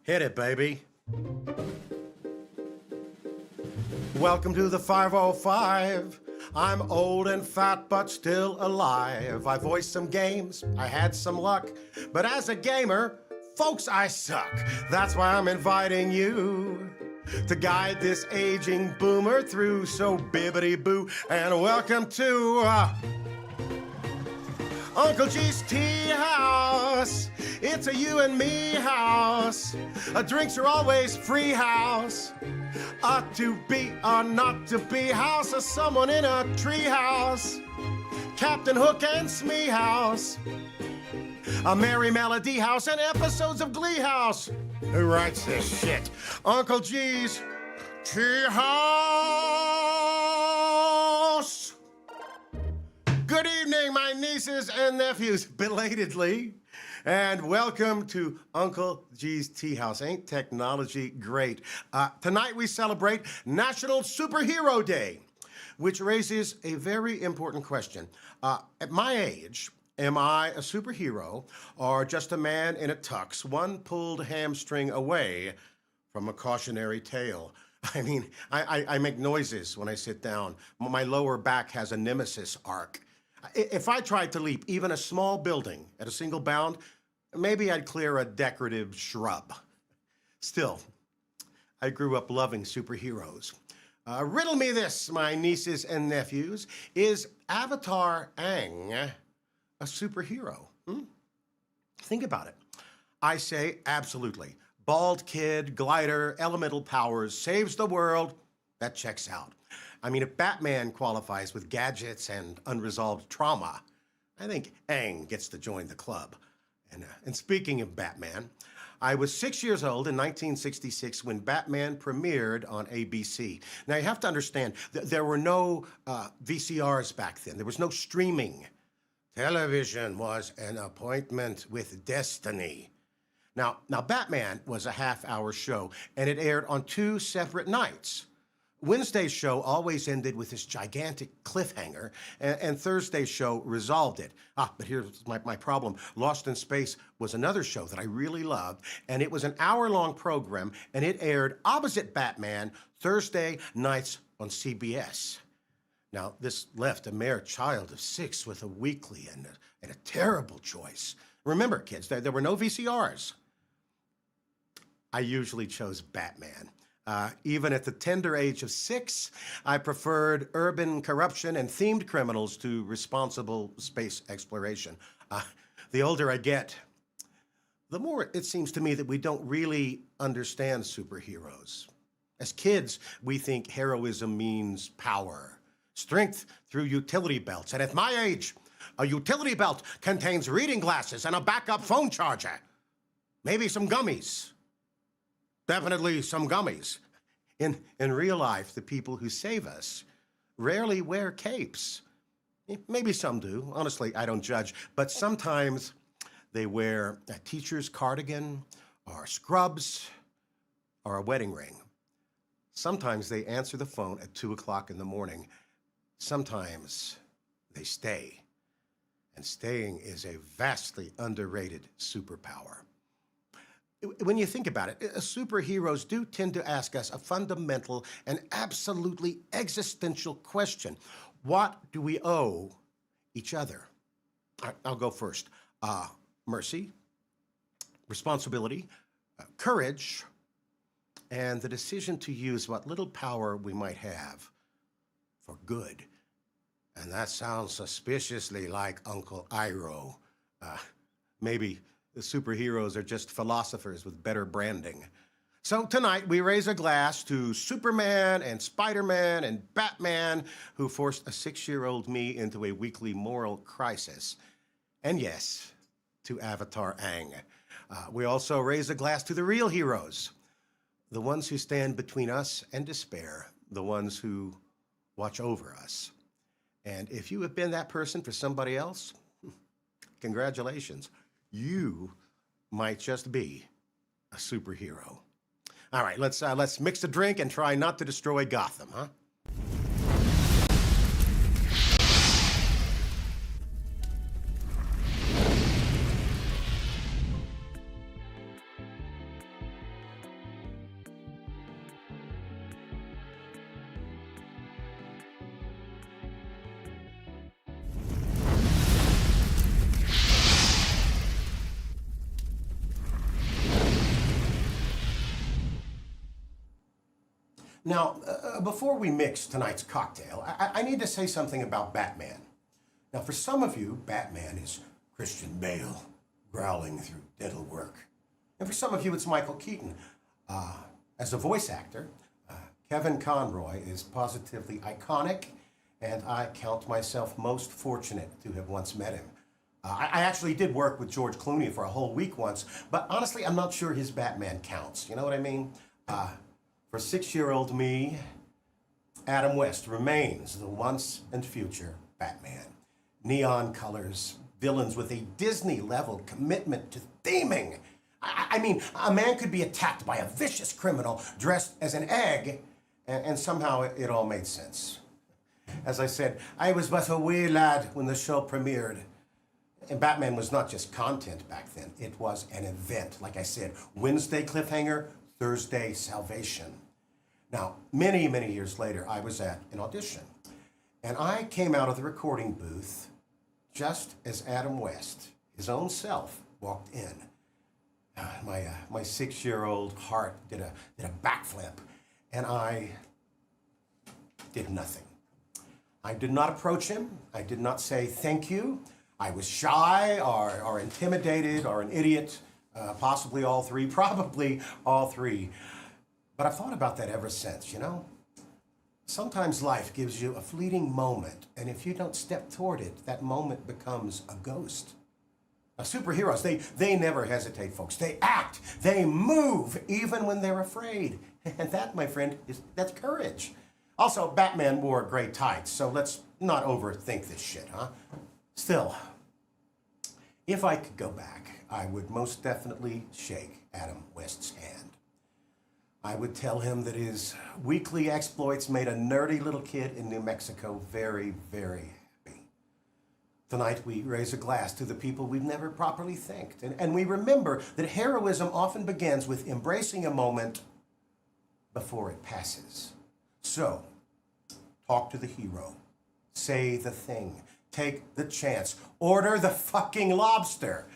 Hit it, baby. Welcome to the 505. I'm old and fat, but still alive. I voiced some games, I had some luck. But as a gamer, folks, I suck. That's why I'm inviting you to guide this aging boomer through. So bibbity-boo, and welcome to Uncle G's Tea House. It's a you and me house. Drinks are always free house. A to be or not to be house of someone in a tree house. Captain Hook and Smee house. A Merry Melody house and episodes of Glee House. Who writes this shit? Uncle G's Tea House. Good evening, my nieces and nephews, belatedly. And welcome to Uncle G's Tea House. Ain't technology great? Tonight we celebrate National Superhero Day, which raises a very important question. At my age, am I a superhero or just a man in a tux, one pulled hamstring away from a cautionary tale? I mean, I make noises when I sit down. My lower back has a nemesis arc. If I tried to leap even a small building at a single bound, maybe I'd clear a decorative shrub. Still, I grew up loving superheroes. Riddle me this, my nieces and nephews. Is Avatar Aang a superhero? Think about it. I say absolutely. Bald kid, glider, elemental powers, saves the world. That checks out. I mean, if Batman qualifies with gadgets and unresolved trauma, I think Aang gets to join the club. And speaking of Batman, I was 6 years old in 1966 when Batman premiered on ABC. Now, you have to understand, there were no VCRs back then. There was no streaming. Television was an appointment with destiny. Now, Batman was a half-hour show, and it aired on 2 separate nights. Wednesday's show always ended with this gigantic cliffhanger, and Thursday's show resolved it. But here's my problem. Lost in Space was another show that I really loved, and it was an hour-long program, and it aired opposite Batman Thursday nights on CBS. Now, this left a mere child of 6 with a weekly and a terrible choice. Remember, kids, there were no VCRs. I usually chose Batman. Even at the tender age of 6, I preferred urban corruption and themed criminals to responsible space exploration. The older I get, the more it seems to me that we don't really understand superheroes. As kids, we think heroism means power, strength through utility belts. And at my age, a utility belt contains reading glasses and a backup phone charger. Maybe some gummies. Definitely some gummies. In real life, the people who save us rarely wear capes. Maybe some do. Honestly, I don't judge. But sometimes they wear a teacher's cardigan, or scrubs, or a wedding ring. Sometimes they answer the phone at 2 o'clock in the morning. Sometimes they stay. And staying is a vastly underrated superpower. When you think about it, superheroes do tend to ask us a fundamental and absolutely existential question. What do we owe each other? I'll go first. Mercy, responsibility, courage, and the decision to use what little power we might have for good. And that sounds suspiciously like Uncle Iroh. Maybe the superheroes are just philosophers with better branding. So tonight, we raise a glass to Superman and Spider-Man and Batman, who forced a 6-year-old me into a weekly moral crisis. And yes, to Avatar Aang. We also raise a glass to the real heroes, the ones who stand between us and despair, the ones who watch over us. And if you have been that person for somebody else, congratulations. You might just be a superhero. All right, let's mix a drink and try not to destroy Gotham, huh? Now, before we mix tonight's cocktail, I need to say something about Batman. Now, for some of you, Batman is Christian Bale, growling through dental work. And for some of you, it's Michael Keaton. As a voice actor, Kevin Conroy is positively iconic, and I count myself most fortunate to have once met him. I actually did work with George Clooney for a whole week once, but honestly, I'm not sure his Batman counts. You know what I mean? For 6-year-old me, Adam West remains the once and future Batman. Neon colors, villains with a Disney-level commitment to theming. I mean, a man could be attacked by a vicious criminal dressed as an egg, and somehow it all made sense. As I said, I was but a wee lad when the show premiered. And Batman was not just content back then, it was an event. Like I said, Wednesday cliffhanger, Thursday salvation. Now, many, many years later, I was at an audition, and I came out of the recording booth just as Adam West, his own self, walked in. My 6-year-old heart did a backflip, and I did nothing. I did not approach him. I did not say thank you. I was shy or intimidated or an idiot, possibly all three, probably all three. But I've thought about that ever since, you know? Sometimes life gives you a fleeting moment, and if you don't step toward it, that moment becomes a ghost. Superheroes, they never hesitate, folks. They act, they move, even when they're afraid. And that, my friend, that's courage. Also, Batman wore gray tights, so let's not overthink this shit, huh? Still, if I could go back, I would most definitely shake Adam West's hand. I would tell him that his weekly exploits made a nerdy little kid in New Mexico very, very happy. Tonight we raise a glass to the people we've never properly thanked, and we remember that heroism often begins with embracing a moment before it passes. So, talk to the hero, say the thing, take the chance, order the fucking lobster.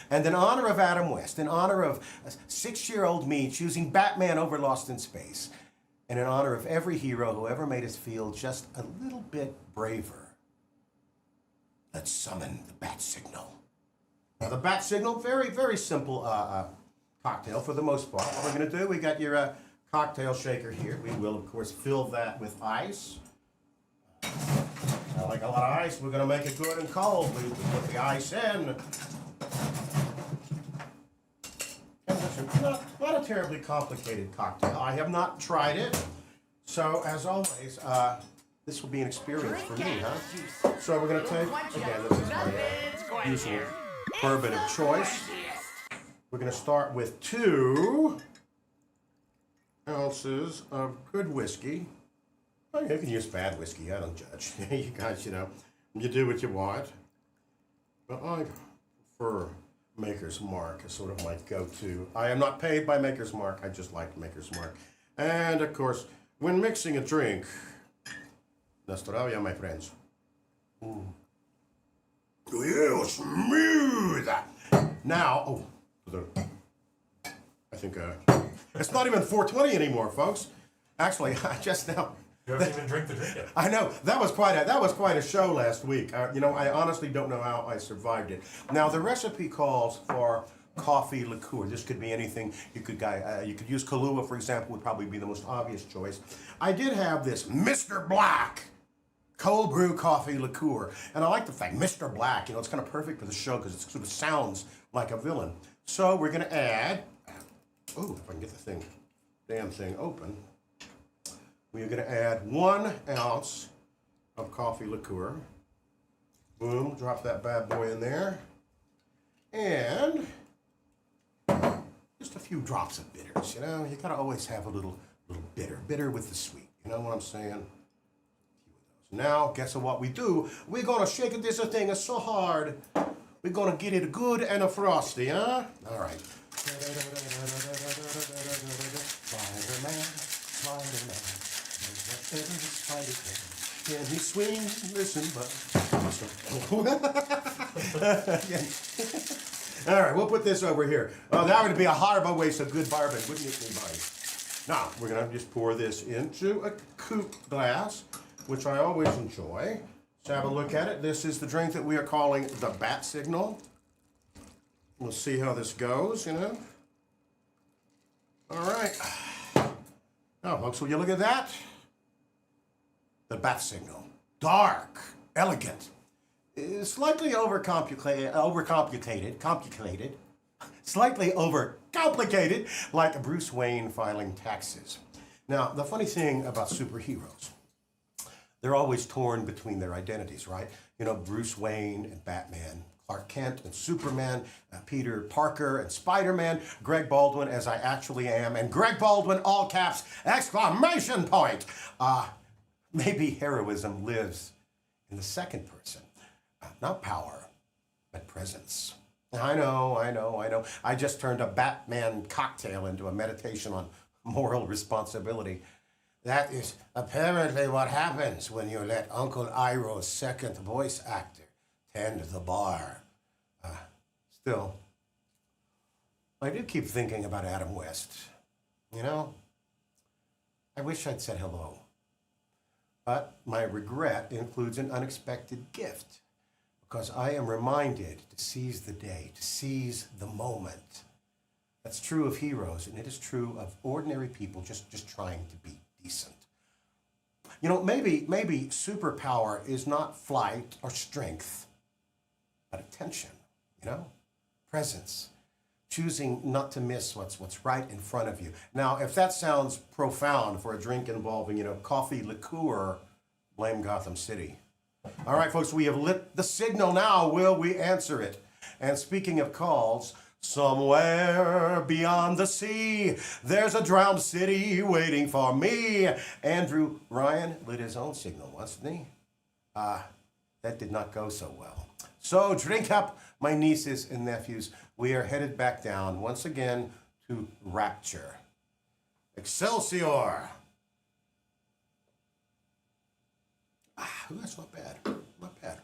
And in honor of Adam West, in honor of a 6-year-old me choosing Batman over Lost in Space, and in honor of every hero who ever made us feel just a little bit braver, let's summon the bat signal. Now the bat signal, very, very simple cocktail for the most part. What we're gonna do, we got your cocktail shaker here. We will, of course, fill that with ice. I like a lot of ice. We're gonna make it good and cold. We put the ice in. And listen, not a terribly complicated cocktail. I have not tried it. So, as always, this will be an experience for me, huh? So we're gonna take, again, this is my usual bourbon of choice. We're gonna start with 2 ounces of good whiskey. Oh, you can use bad whiskey, I don't judge. You guys, you know, you do what you want. But I prefer Maker's Mark as sort of my go-to. I am not paid by Maker's Mark, I just like Maker's Mark. And of course, when mixing a drink, Nostrovia, my friends. Ooh. Yeah, smooth. Now, I think it's not even 4:20 anymore, folks. Actually, I just now. You haven't even drank the drink yet. I know that was quite a show last week. You know, I honestly don't know how I survived it. Now, the recipe calls for coffee liqueur. This could be anything. You could use Kahlua, for example, would probably be the most obvious choice. I did have this Mr. Black cold brew coffee liqueur, and I like the fact Mr. Black. You know, it's kind of perfect for the show because it sort of sounds like a villain. So we're gonna add. Oh, if I can get the damn thing open. We're going to add 1 ounce of coffee liqueur. Boom, drop that bad boy in there. And just a few drops of bitters, you know? You got to always have a little bitter with the sweet. You know what I'm saying? Now, guess what we do? We're going to shake this thing so hard. We're going to get it good and a frosty, huh? All right. Spider-Man. Can he swing? Listen, All right, we'll put this over here. Oh, that would be a horrible waste of good bourbon, wouldn't it, anybody? Now, we're going to just pour this into a coupe glass, which I always enjoy. Let's have a look at it. This is the drink that we are calling the Bat Signal. We'll see how this goes, you know. All right. Now, folks, will you look at that? The Bat Signal. Dark, elegant, slightly slightly overcomplicated, like Bruce Wayne filing taxes. Now, the funny thing about superheroes, they're always torn between their identities, right? You know, Bruce Wayne and Batman, Clark Kent and Superman, Peter Parker and Spider-Man, Greg Baldwin as I actually am, and Greg Baldwin, all caps, exclamation point. Maybe heroism lives in the second person. Not power, but presence. I know. I just turned a Batman cocktail into a meditation on moral responsibility. That is apparently what happens when you let Uncle Iroh's second voice actor tend the bar. Still, I do keep thinking about Adam West. You know, I wish I'd said hello. But my regret includes an unexpected gift because I am reminded to seize the day, to seize the moment. That's true of heroes, and it is true of ordinary people just trying to be decent. You know, maybe superpower is not flight or strength, but attention, you know, presence, choosing not to miss what's right in front of you. Now, if that sounds profound for a drink involving, coffee liqueur, blame Gotham City. All right, folks, we have lit the signal now. Will we answer it? And speaking of calls, somewhere beyond the sea, there's a drowned city waiting for me. Andrew Ryan lit his own signal once, didn't he? That did not go so well. So drink up, my nieces and nephews. We are headed back down once again to Rapture. Excelsior! That's not bad. Not bad.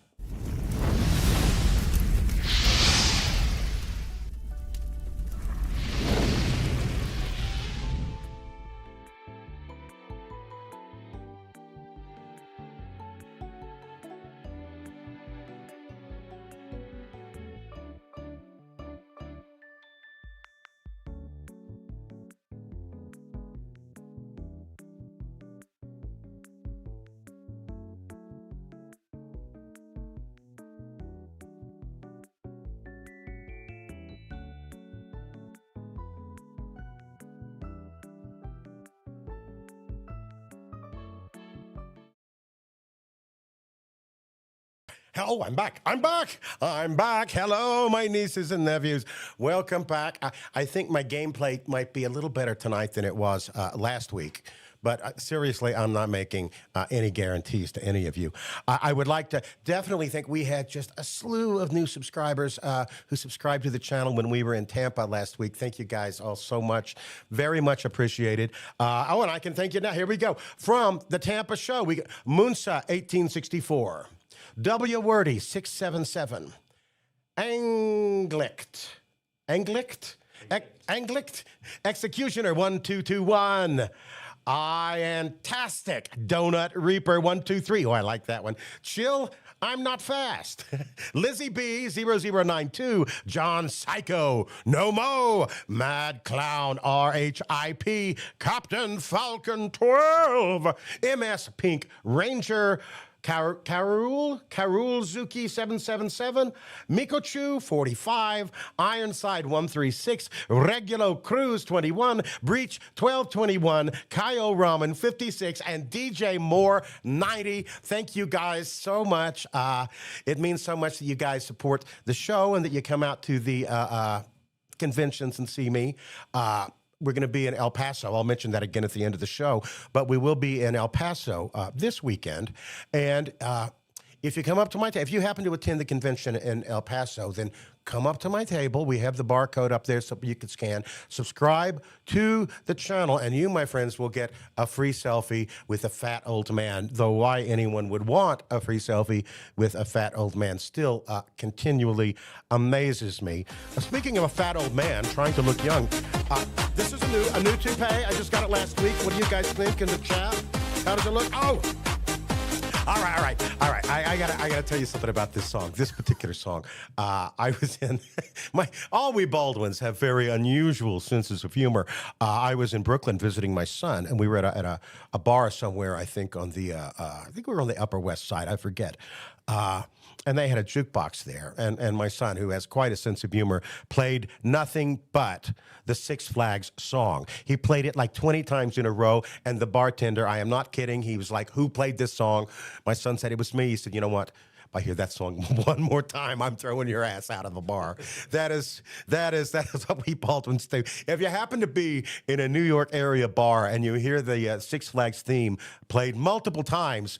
Oh, I'm back. I'm back. I'm back. Hello, my nieces and nephews. Welcome back. I think my gameplay might be a little better tonight than it was last week. But seriously, I'm not making any guarantees to any of you. I would like to definitely think we had just a slew of new subscribers who subscribed to the channel when we were in Tampa last week. Thank you guys all so much. Very much appreciated. And I can thank you now. Here we go. From the Tampa show, we got Munsa 1864. W. Wordy, 677. Anglict. Executioner, 1221. Iantastic. Donut Reaper, 123. Oh, I like that one. Chill, I'm not fast. Lizzie B, 0092. John Psycho. No Mo. Mad Clown, RHIP. Captain Falcon, 12. MS Pink Ranger. Karul Zuki 777, Mikochu 45, Ironside 136, Regulo Cruz 21, Breach 1221, Kyle Ramen 56, and DJ Moore 90. Thank you guys so much. It means so much that you guys support the show and that you come out to the conventions and see me. We're going to be in El Paso. I'll mention that again at the end of the show. But we will be in El Paso this weekend. And if you come up to my table, if you happen to attend the convention in El Paso, then come up to my table. We have the barcode up there so you can scan. Subscribe to the channel, and you, my friends, will get a free selfie with a fat old man. Though why anyone would want a free selfie with a fat old man still continually amazes me. Speaking of a fat old man trying to look young, this is a new toupee. I just got it last week. What do you guys think in the chat? How does it look? Oh! All right. I gotta tell you something about this song, this particular song. I was in all we Baldwins have very unusual senses of humor. I was in Brooklyn visiting my son, and we were at a bar somewhere. I think on the I think we were on the Upper West Side. I forget. And they had a jukebox there, and my son, who has quite a sense of humor, played nothing but the Six Flags song. He played it like 20 times in a row, and the bartender, I am not kidding, he was like, "Who played this song?" My son said, "It was me." He said, "You know what? If I hear that song one more time, I'm throwing your ass out of the bar." That is what we Baldwins do. If you happen to be in a New York area bar and you hear the Six Flags theme played multiple times,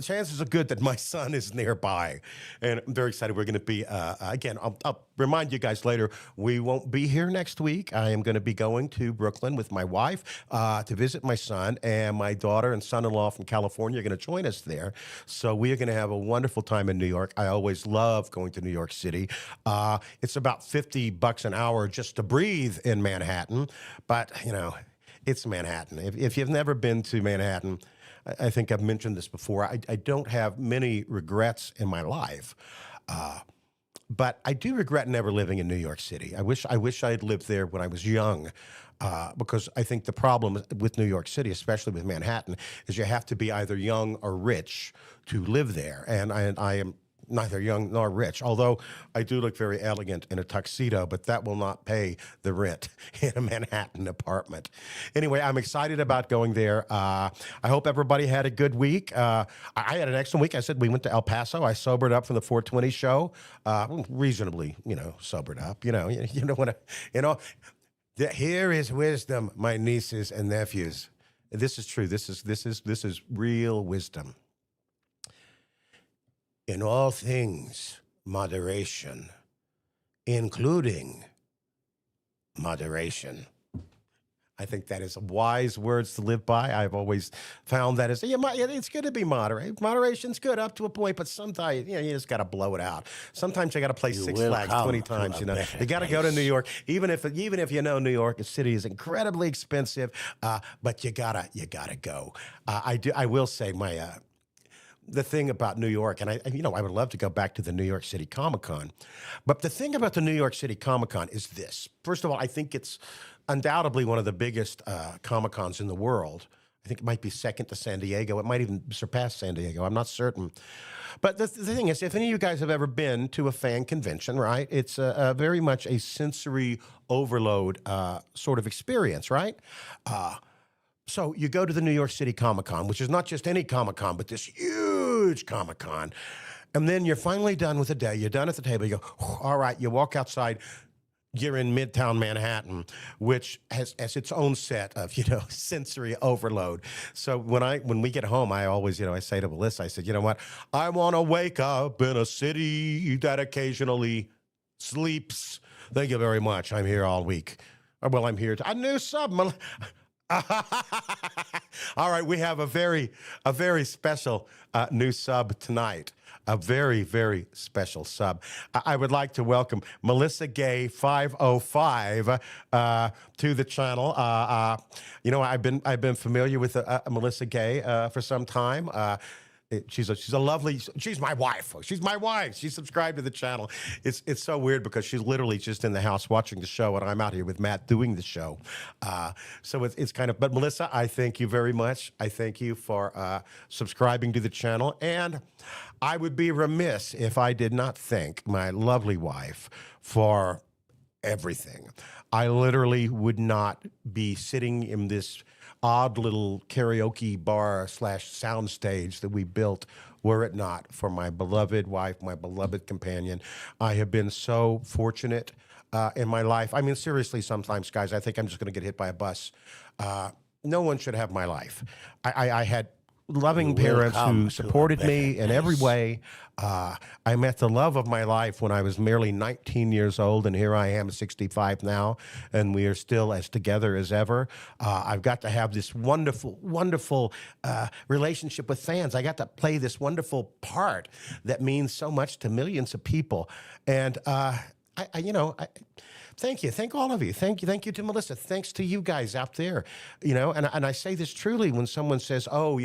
chances are good that my son is nearby. And I'm very excited. We're going to be, again, I'll remind you guys later, we won't be here next week. I am going to be going to Brooklyn with my wife to visit my son, and my daughter and son-in-law from California are going to join us there. So we are going to have a wonderful time in New York. I always love going to New York City. It's about $50 an hour just to breathe in Manhattan, but it's Manhattan. If you've never been to Manhattan, I think I've mentioned this before. I don't have many regrets in my life. But I do regret never living in New York City. I wish I had lived there when I was young, because I think the problem with New York City, especially with Manhattan, is you have to be either young or rich to live there. And I am neither young nor rich, although I do look very elegant in a tuxedo, but that will not pay the rent in a Manhattan apartment. Anyway, I'm excited about going there. I hope everybody had a good week. I had an excellent week. I said we went to El Paso. I sobered up from the 420 show, reasonably, sobered up. Here is wisdom, my nieces and nephews. This is true. This is real wisdom. In all things, moderation, including moderation. I think that is wise words to live by. I've always found that it's good to be moderate. Moderation's good up to a point, but sometimes you just got to blow it out. Sometimes you got to play Six Flags 20 times. You got to go to New York, even if New York City is incredibly expensive, but you gotta go. I will say the thing about New York, and I would love to go back to the New York City Comic-Con, but the thing about the New York City Comic-Con is this. First of all, I think it's undoubtedly one of the biggest Comic-Cons in the world. I think it might be second to San Diego. It might even surpass San Diego. I'm not certain. But the thing is, if any of you guys have ever been to a fan convention, right, it's very much a sensory overload sort of experience, right? So you go to the New York City Comic-Con, which is not just any Comic-Con, but this huge Comic-Con. And then you're finally done with the day. You're done at the table. You go, all right, you walk outside. You're in Midtown Manhattan, which has its own set of, sensory overload. So when we get home, I always, I say to Melissa, I said, you know what? I want to wake up in a city that occasionally sleeps. Thank you very much. I'm here all week. Well, I'm here. A new sub. All right, we have a very special new sub tonight. A very, very special sub. I would like to welcome Melissa Gay 505 to the channel. I've been familiar with Melissa Gay for some time. She's my wife. She's my wife. She's subscribed to the channel. It's so weird because she's literally just in the house watching the show, and I'm out here with Matt doing the show. So it's kind of, but Melissa, I thank you very much. I thank you for subscribing to the channel. And I would be remiss if I did not thank my lovely wife for everything. I literally would not be sitting in this odd little karaoke bar / soundstage that we built were it not for my beloved wife, my beloved companion. I have been so fortunate in my life. I mean, seriously, sometimes, guys, I think I'm just going to get hit by a bus. No one should have my life. I had loving parents who supported me in every way. I met the love of my life when I was merely 19 years old, and here I am, 65 now, and we are still as together as ever. I've got to have this wonderful, wonderful relationship with fans. I got to play this wonderful part that means so much to millions of people, and thank you. Thank all of you. Thank you to Melissa. Thanks to you guys out there. And I say this truly when someone says, oh,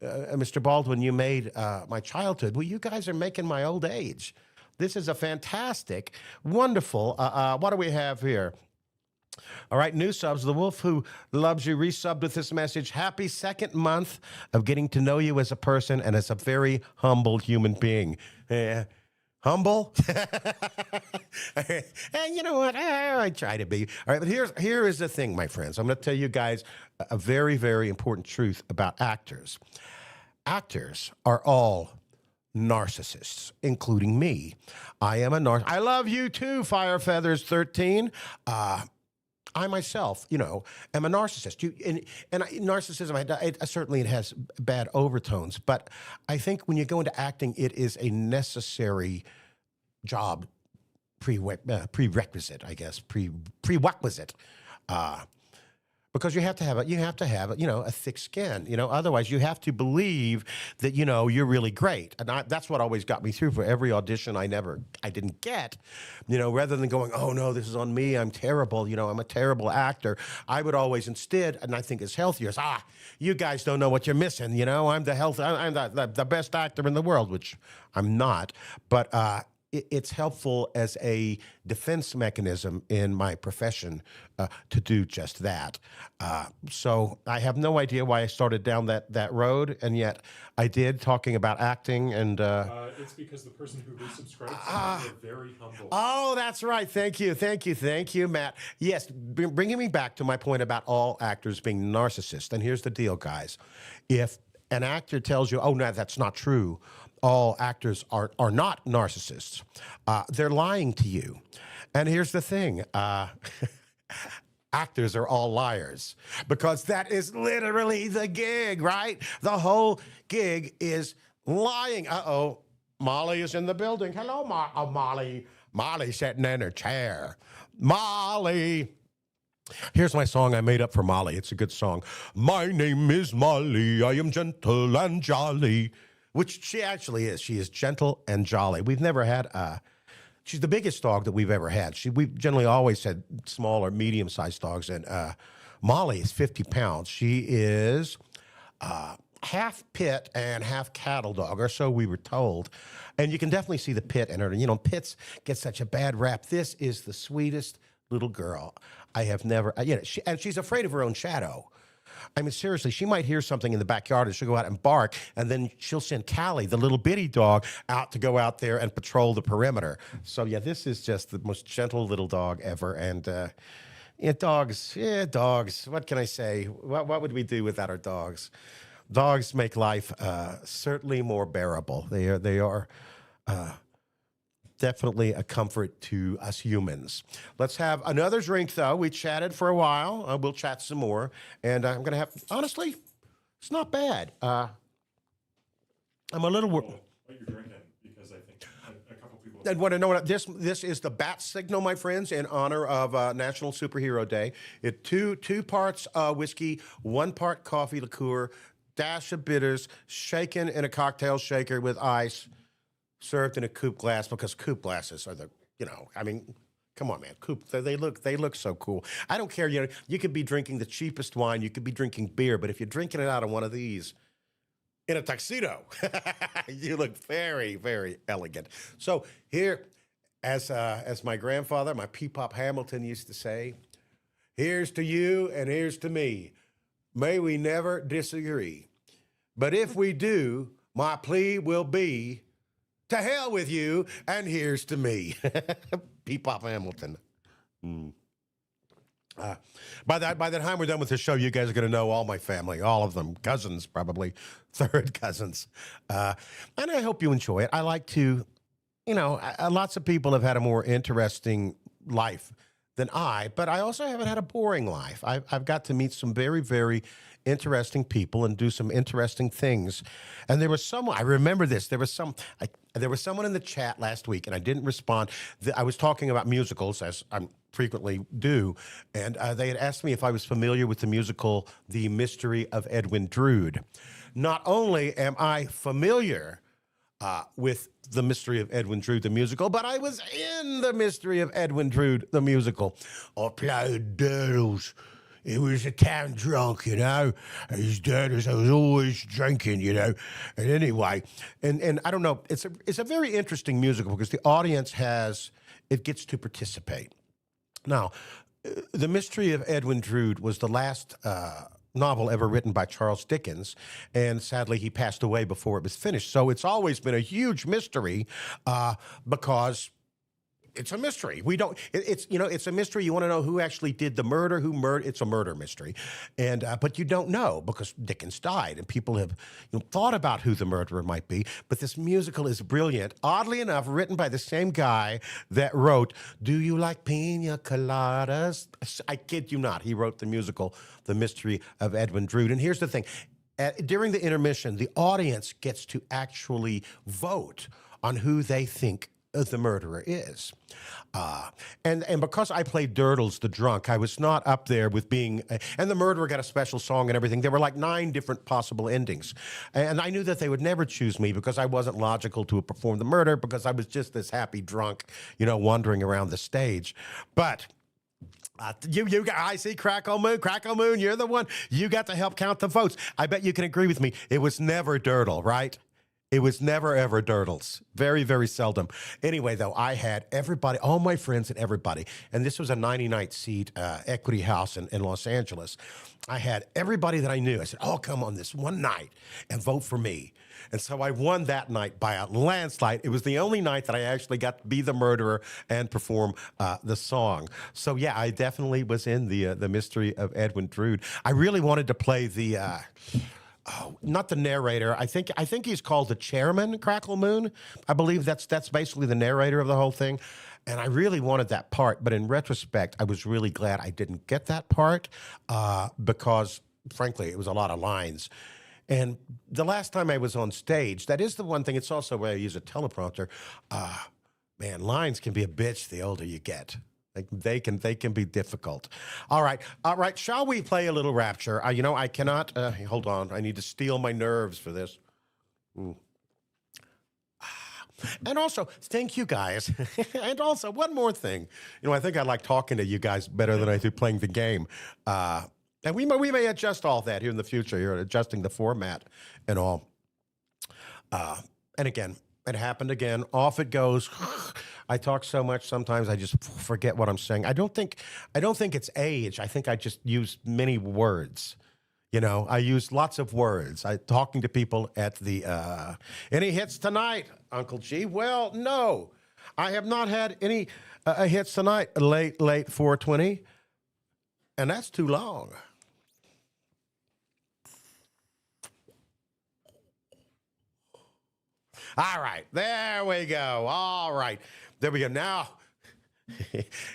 Mr. Baldwin, you made my childhood. Well, you guys are making my old age. This is a fantastic, wonderful, what do we have here? All right, new subs. The Wolf Who Loves You resubbed with this message. Happy second month of getting to know you as a person and as a very humble human being. Humble? And you know what? I try to be. All right, but here is the thing, my friends. I'm going to tell you guys a very, very important truth about actors. Actors are all narcissists, including me. I am a narcissist. I love you too, Firefeathers13. I myself, am a narcissist. Narcissism, certainly it has bad overtones, but I think when you go into acting, it is a necessary job, prerequisite, I guess, prerequisite. because you have to have a thick skin. Otherwise you have to believe that you're really great. And that's what always got me through for every audition I didn't get. Rather than going, oh no, this is on me, I'm terrible, I'm a terrible actor, I would always instead, and I think it's healthier, is, you guys don't know what you're missing. I'm the best actor in the world, which I'm not, but it's helpful as a defense mechanism in my profession to do just that. So I have no idea why I started down that road, and yet I did, talking about acting. And it's because the person who resubscribed to you, they're very humble. Oh, that's right. Thank you, Matt. Yes, bringing me back to my point about all actors being narcissists. And here's the deal, guys. If an actor tells you, oh, no, that's not true, all actors are not narcissists, they're lying to you. And here's the thing. Actors are all liars, because that is literally the gig, right? The whole gig is lying. Uh-oh, Molly is in the building. Hello, Molly. Molly's sitting in her chair. Molly. Here's my song I made up for Molly. It's a good song. My name is Molly. I am gentle and jolly. Which she actually is. She is gentle and jolly. We've never had she's the biggest dog that we've ever had. We've generally always had small or medium-sized dogs, and Molly is 50 pounds. She is half pit and half cattle dog, or so we were told. And you can definitely see the pit in her. Pits get such a bad rap. This is the sweetest little girl I have never, and she's afraid of her own shadow. I mean, seriously, she might hear something in the backyard and she'll go out and bark, and then she'll send Callie, the little bitty dog, out to go out there and patrol the perimeter. So, yeah, this is just the most gentle little dog ever. And, dogs. What can I say? What would we do without our dogs? Dogs make life certainly more bearable. They are definitely a comfort to us humans. Let's have another drink, though. We chatted for a while. We'll chat some more. And I'm going to have, honestly, it's not bad. I'm a little... What you're drinking, because I think a couple people... And want to know what this is, the bat signal, my friends, in honor of National Superhero Day. It two parts whiskey, 1 part coffee liqueur, dash of bitters, shaken in a cocktail shaker with ice, served in a coupe glass, because coupe glasses are come on, man. Coupe, they look so cool. I don't care, you could be drinking the cheapest wine, you could be drinking beer, but if you're drinking it out of one of these in a tuxedo, you look very, very elegant. So here, as my grandfather, my P-Pop Hamilton used to say, here's to you and here's to me. May we never disagree. But if we do, my plea will be, to hell with you, and here's to me. P-Pop Hamilton. By the time we're done with this show, you guys are going to know all my family, all of them, cousins, probably third cousins. And I hope you enjoy it. I like to, lots of people have had a more interesting life than I, but I also haven't had a boring life. I've got to meet some very, very interesting people and do some interesting things. And there was someone, I remember this, there was someone in the chat last week, and I didn't respond. I was talking about musicals, as I frequently do, and they had asked me if I was familiar with the musical The Mystery of Edwin Drood. Not only am I familiar with The Mystery of Edwin Drood, the musical, but I was in The Mystery of Edwin Drood, the musical. I played Durdles. He was a town drunk, His dad was always drinking, And anyway, and I don't know, it's a very interesting musical because the audience gets to participate. Now, The Mystery of Edwin Drood was the last novel ever written by Charles Dickens, and sadly he passed away before it was finished. So it's always been a huge mystery because it's a mystery. It's a mystery. You want to know who actually did the murder, it's a murder mystery. And but you don't know because Dickens died, and people have thought about who the murderer might be. But this musical is brilliant. Oddly enough, written by the same guy that wrote Do You Like Pina Coladas? I kid you not. He wrote the musical The Mystery of Edwin Drood. And here's the thing. During the intermission, the audience gets to actually vote on who they think the murderer is. And because I played Durdles the drunk, I was not up there with being, and the murderer got a special song and everything. There were like 9 different possible endings. And I knew that they would never choose me because I wasn't logical to perform the murder because I was just this happy drunk, wandering around the stage. But I see Crackle Moon, you're the one. You got to help count the votes. I bet you can agree with me. It was never Durdle, right? It was never, ever Durdles. Very, very seldom. Anyway, though, I had everybody, all my friends and everybody, and this was a 99 seat equity house in Los Angeles. I had everybody that I knew. I said, oh, come on this one night and vote for me. And so I won that night by a landslide. It was the only night that I actually got to be the murderer and perform the song. So, yeah, I definitely was in the Mystery of Edwin Drood. I really wanted to play the... not the narrator. I think he's called the chairman, Crackle Moon. I believe that's basically the narrator of the whole thing. And I really wanted that part, but in retrospect, I was really glad I didn't get that part because, frankly, it was a lot of lines. And the last time I was on stage, that is the one thing. It's also where I use a teleprompter. Man, lines can be a bitch the older you get. They can be difficult. All right. Shall we play a little Rapture? I cannot. Hold on. I need to steel my nerves for this. And also, thank you guys. And also, one more thing. I think I like talking to you guys better than I do playing the game. And we may adjust all that here in the future. You're adjusting the format and all. And again, it happened again. Off it goes. I talk so much sometimes I just forget what I'm saying. I don't think it's age. I think I just use many words. I use lots of words. Talking to people at the any hits tonight, Uncle G? Well, no. I have not had any hits tonight. Late 420. And that's too long. All right, there we go. All right, there we go. Now,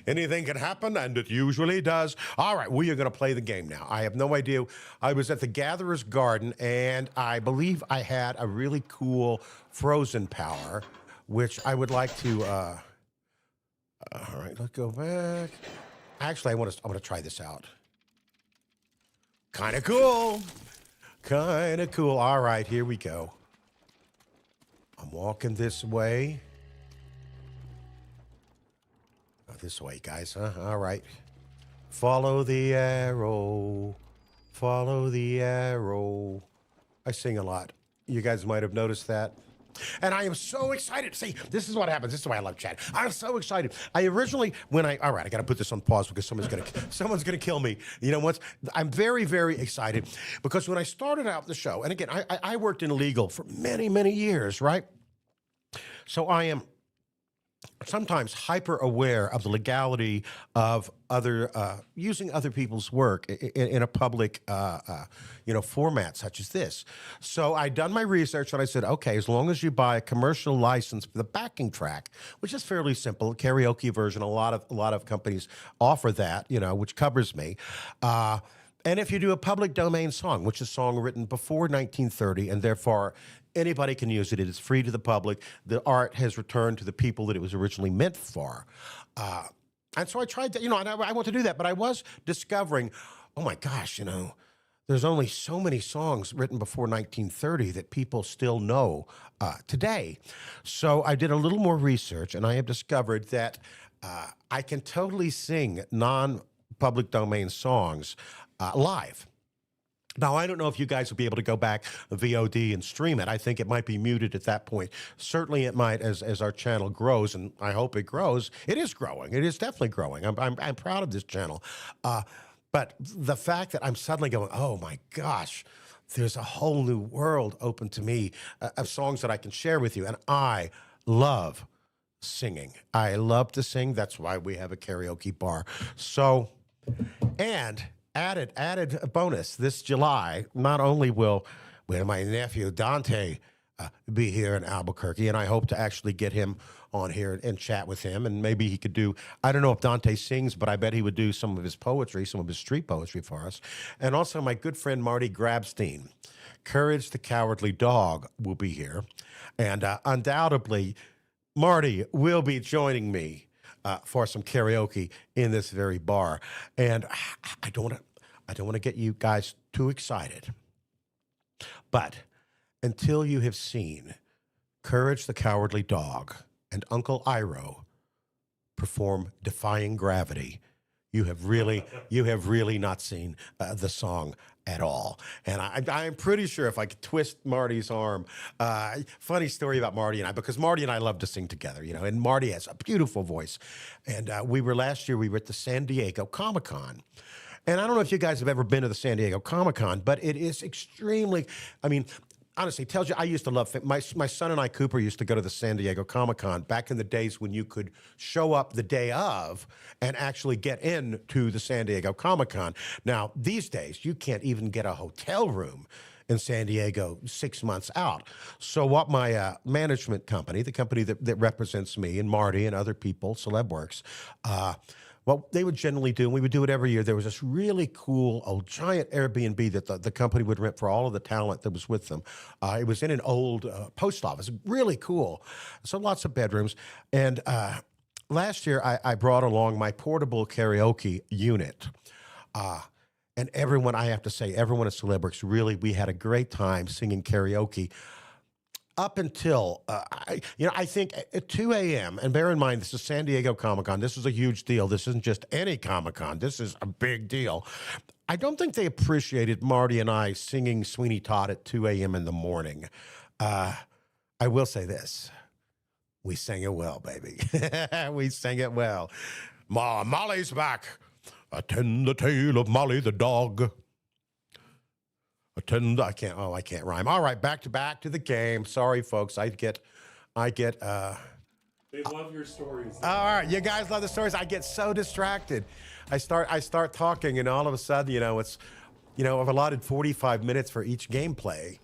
anything can happen, and it usually does. All right, we are going to play the game now. I have no idea. I was at the Gatherer's Garden, and I believe I had a really cool Frozen Power, which I would like to. All right, let's go back. Actually, I want to try this out. Kind of cool. Kind of cool. All right, here we go. I'm walking this way. Oh, this way, guys, huh? All right. Follow the arrow. Follow the arrow. I sing a lot. You guys might have noticed that. And I am so excited. See, this is what happens. This is why I love chat. I'm so excited. I originally, all right, I got to put this on pause because someone's gonna kill me. I'm very, very excited because when I started out the show, and again, I worked in legal for many, many years, right? So I am sometimes hyper aware of the legality of using other people's work in a public, format such as this. So I'd done my research and I said, okay, as long as you buy a commercial license for the backing track, which is fairly simple, karaoke version, a lot of companies offer that, which covers me. And if you do a public domain song, which is a song written before 1930, and therefore anybody can use it. It is free to the public. The art has returned to the people that it was originally meant for. And so I tried to, and I want to do that, but I was discovering, oh my gosh, there's only so many songs written before 1930 that people still know today. So I did a little more research, and I have discovered that I can totally sing non-public domain songs live. Now, I don't know if you guys will be able to go back VOD and stream it. I think it might be muted at that point. Certainly it might as our channel grows, and I hope it grows. It is growing. It is definitely growing. I'm proud of this channel. But the fact that I'm suddenly going, oh my gosh, there's a whole new world open to me of songs that I can share with you. And I love singing. I love to sing. That's why we have a karaoke bar. So, and added bonus this July, not only will my nephew Dante be here in Albuquerque, and I hope to actually get him on here and chat with him, and maybe he could do, I don't know if Dante sings, but I bet he would do some of his poetry, some of his street poetry for us. And also my good friend Marty Grabstein, Courage the Cowardly Dog, will be here. And undoubtedly, Marty will be joining me for some karaoke in this very bar, and I don't want to get you guys too excited, but until you have seen Courage the Cowardly Dog and Uncle Iroh perform Defying Gravity, you have really not seen the song at all. And I'm pretty sure if I could twist Marty's arm, funny story about Marty and I, because Marty and I love to sing together, you know, and Marty has a beautiful voice. And last year we were at the San Diego Comic-Con. And I don't know if you guys have ever been to the San Diego Comic-Con, but it is extremely, I mean, honestly, tells you I used to love my son and I, Cooper, used to go to the San Diego Comic-Con back in the days when you could show up the day of and actually get into the San Diego Comic-Con. Now, these days, you can't even get a hotel room in San Diego 6 months out. So what my management company, the company that represents me and Marty and other people, Celebworks, what they would generally do, and we would do it every year, there was this really cool old giant Airbnb that the company would rent for all of the talent that was with them. It was in an old post office, really cool. So lots of bedrooms. And last year, I brought along my portable karaoke unit. And everyone, I have to say, everyone at Celebworks, really, we had a great time singing karaoke. Up until, I think at 2 a.m., and bear in mind, this is San Diego Comic-Con. This is a huge deal. This isn't just any Comic-Con. This is a big deal. I don't think they appreciated Marty and I singing Sweeney Todd at 2 a.m. in the morning. I will say this. We sang it well, baby. We sang it well. Molly's back. Attend the tale of Molly the dog. I can't rhyme. All right, back to the game. Sorry, folks. I get. They love your stories. All right, you guys love the stories. I get so distracted. I start talking, and all of a sudden, I've allotted 45 minutes for each gameplay,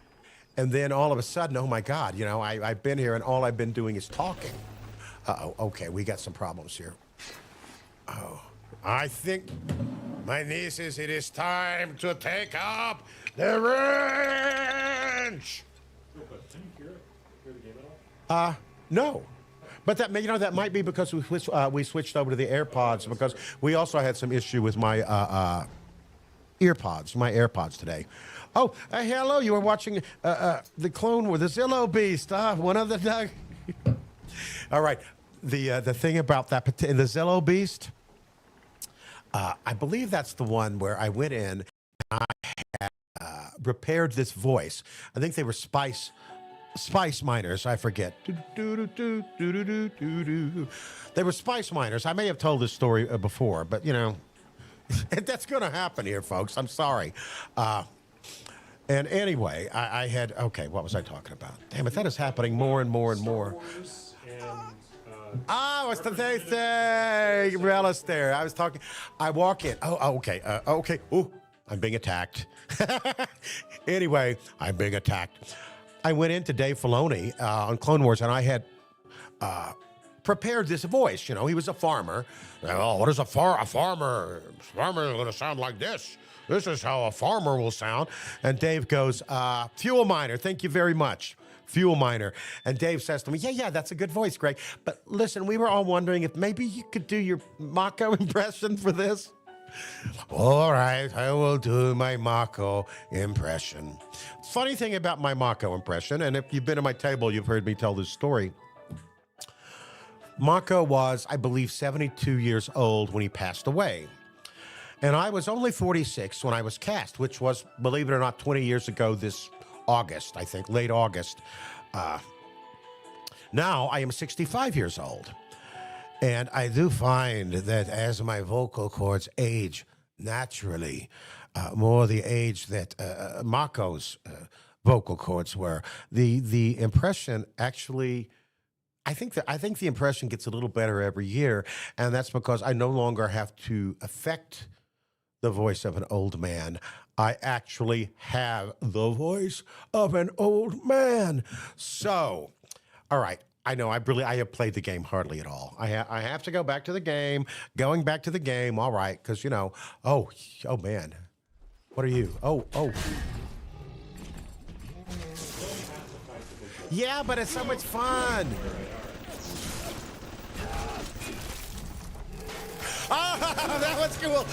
and then all of a sudden, oh my God, I've been here, and all I've been doing is talking. Okay, we got some problems here. Oh, I think, my nieces, it is time to take up the wrench. But can you hear the game at all? No. But that might be because we switched over to the AirPods, because we also had some issue with my my AirPods today. Oh, hello! You were watching the Clone Wars, the Zillow Beast. One of the. All right, the thing about the Zillow Beast. I believe that's the one where I went in and I had prepared this voice. I think they were Spice Miners. I forget. They were Spice Miners. I may have told this story before, but that's going to happen here, folks. I'm sorry. And anyway, I had, okay, what was I talking about? Damn it, that is happening more and more and more. Star Wars and, it's the thing, Relish there. I was talking. I walk in. Okay. Okay. Ooh, I'm being attacked. Anyway, I'm being attacked. I went into Dave Filoni on Clone Wars, and I had prepared this voice. He was a farmer. Oh, what is a farmer? Farmer is going to sound like this. This is how a farmer will sound. And Dave goes, fuel miner. Thank you very much. Fuel miner. And Dave says to me, yeah, that's a good voice, Greg. But listen, we were all wondering if maybe you could do your Mako impression for this. All right, I will do my Mako impression. Funny thing about my Mako impression, and if you've been at my table, you've heard me tell this story. Mako was, I believe, 72 years old when he passed away. And I was only 46 when I was cast, which was, believe it or not, 20 years ago this August, I think, late August. Now I am 65 years old. And I do find that as my vocal cords age naturally, more the age that Mako's vocal cords were, the impression actually, I think the impression gets a little better every year, and that's because I no longer have to affect the voice of an old man. I actually have the voice of an old man. So, all right. I know I have played the game hardly at all. I have to go back to the game, going back to the game. All right. Cause oh man, what are you? Oh. Yeah, but it's so much fun. that was cool.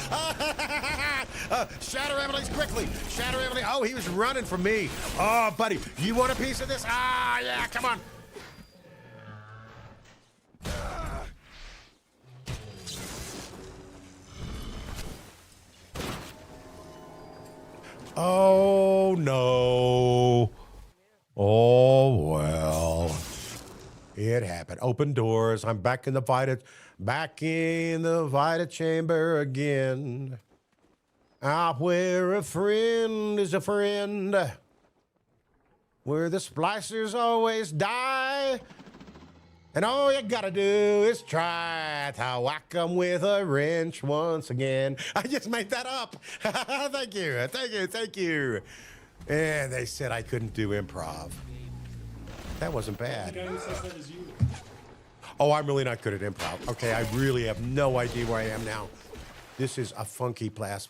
Shatter Emily's quickly. Shatter Emily. Oh, he was running from me. Oh, buddy, you want a piece of this? Ah, yeah, come on. Oh, no. Oh, well. It happened. Open doors. I'm back in the Vita chamber again. Out where a friend is a friend. Where the splicers always die. And all you gotta do is try to whack 'em with a wrench once again. I just made that up. Thank you, thank you, thank you. And they said I couldn't do improv. That wasn't The bad. guy who says that is you. Oh, I'm really not good at improv. Okay, I really have no idea where I am now. This is a funky place.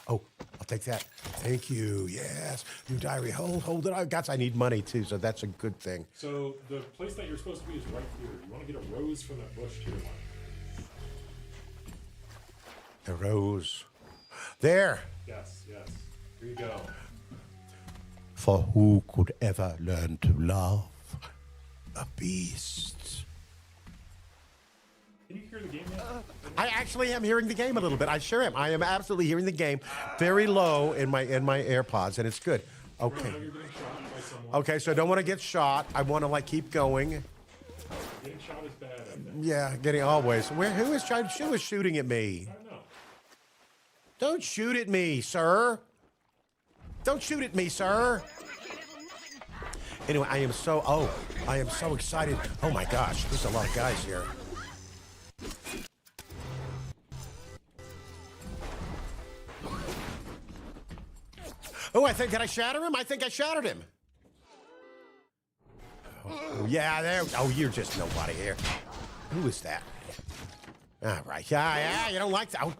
Oh, I'll take that. Thank you. Yes. New diary. Hold it. I need money too, so that's a good thing. So the place that you're supposed to be is right here. You want to get a rose from that bush to your left. A rose. There. Yes, yes. Here you go. For who could ever learn to love a beast? Can you hear the game yet? I actually am hearing the game a little bit. I sure am. I am absolutely hearing the game very low in my AirPods, and it's good. Okay. You're getting shot by someone. Okay, so I don't want to get shot. I want to like keep going. Getting shot is bad, I think. Yeah, getting always. Who is shooting at me? I don't know. Don't shoot at me, sir. Don't shoot at me, sir. Anyway, I am so excited. Oh my gosh, there's a lot of guys here. Oh, did I shatter him? I think I shattered him. Oh, yeah, there. Oh, you're just nobody here. Who is that? All right. Yeah, you don't like that. Oh.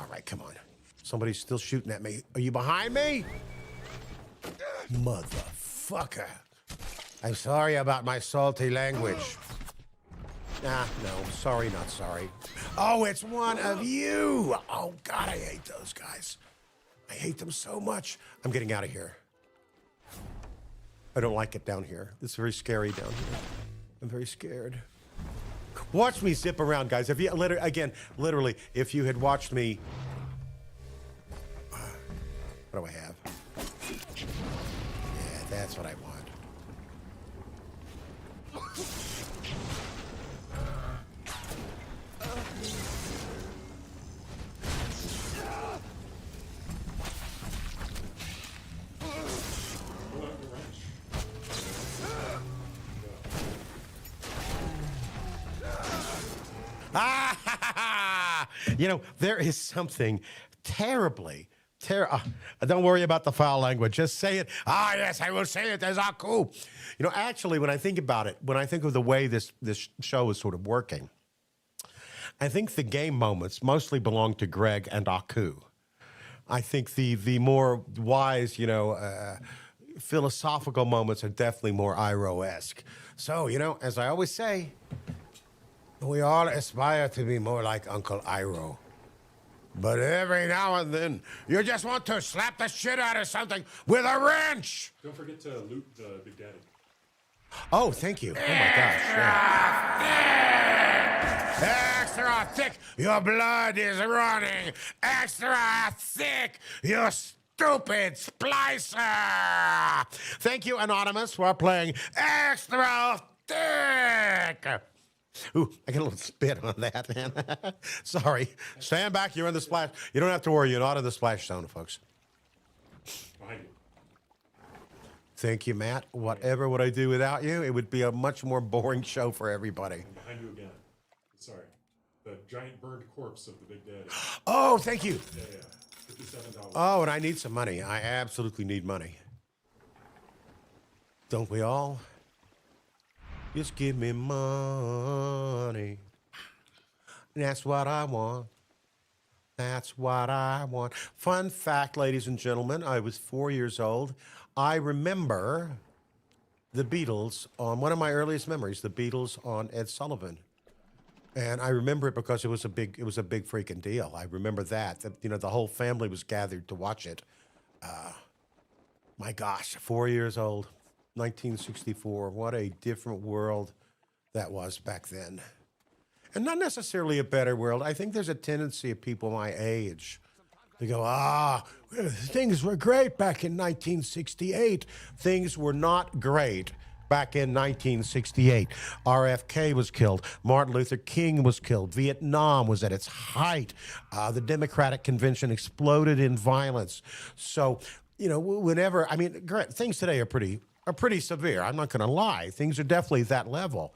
All right, come on. Somebody's still shooting at me. Are you behind me? Motherfucker. I'm sorry about my salty language. No, sorry, not sorry. Oh, it's one of you. Oh, God, I hate those guys. I hate them so much. I'm getting out of here. I don't like it down here. It's very scary down here. I'm very scared. Watch me zip around, guys. If you literally, if you had watched me. What do I have? Yeah, that's what I want. Pull out your wrench. You know, there is something terribly. Don't worry about the foul language. Just say it. Ah, yes, I will say it as Aku. You know, actually, when I think about it, when I think of the way this show is sort of working, I think the game moments mostly belong to Greg and Aku. I think the more wise, philosophical moments are definitely more Iroh-esque. So, as I always say, we all aspire to be more like Uncle Iroh. But every now and then, you just want to slap the shit out of something with a wrench. Don't forget to loot the Big Daddy. Oh, thank you. Oh my gosh. Yeah. Extra thick, your blood is running. Extra thick, you stupid splicer. Thank you, Anonymous, for playing Extra Thick. Ooh, I got a little spit on that, man. Sorry. Stand back. You're in the splash. You don't have to worry. You're not in the splash zone, folks. Behind you. Thank you, Matt. Whatever would I do without you? It would be a much more boring show for everybody. And behind you again. Sorry. The giant burned corpse of the Big Daddy. Oh, thank you. Yeah. $57. Oh, and I need some money. I absolutely need money. Don't we all? Just give me money. That's what I want. That's what I want. Fun fact, ladies and gentlemen, I was 4 years old. I remember the Beatles on one of my earliest memories, the Beatles on Ed Sullivan. And I remember it because it was a big freaking deal. I remember that the whole family was gathered to watch it. My gosh, 4 years old, 1964. What a different world that was back then. And not necessarily a better world. I think there's a tendency of people my age to go, things were great back in 1968. Things were not great back in 1968. RFK was killed. Martin Luther King was killed. Vietnam was at its height. The Democratic Convention exploded in violence. So, whenever, things today are pretty severe. I'm not going to lie. Things are definitely that level.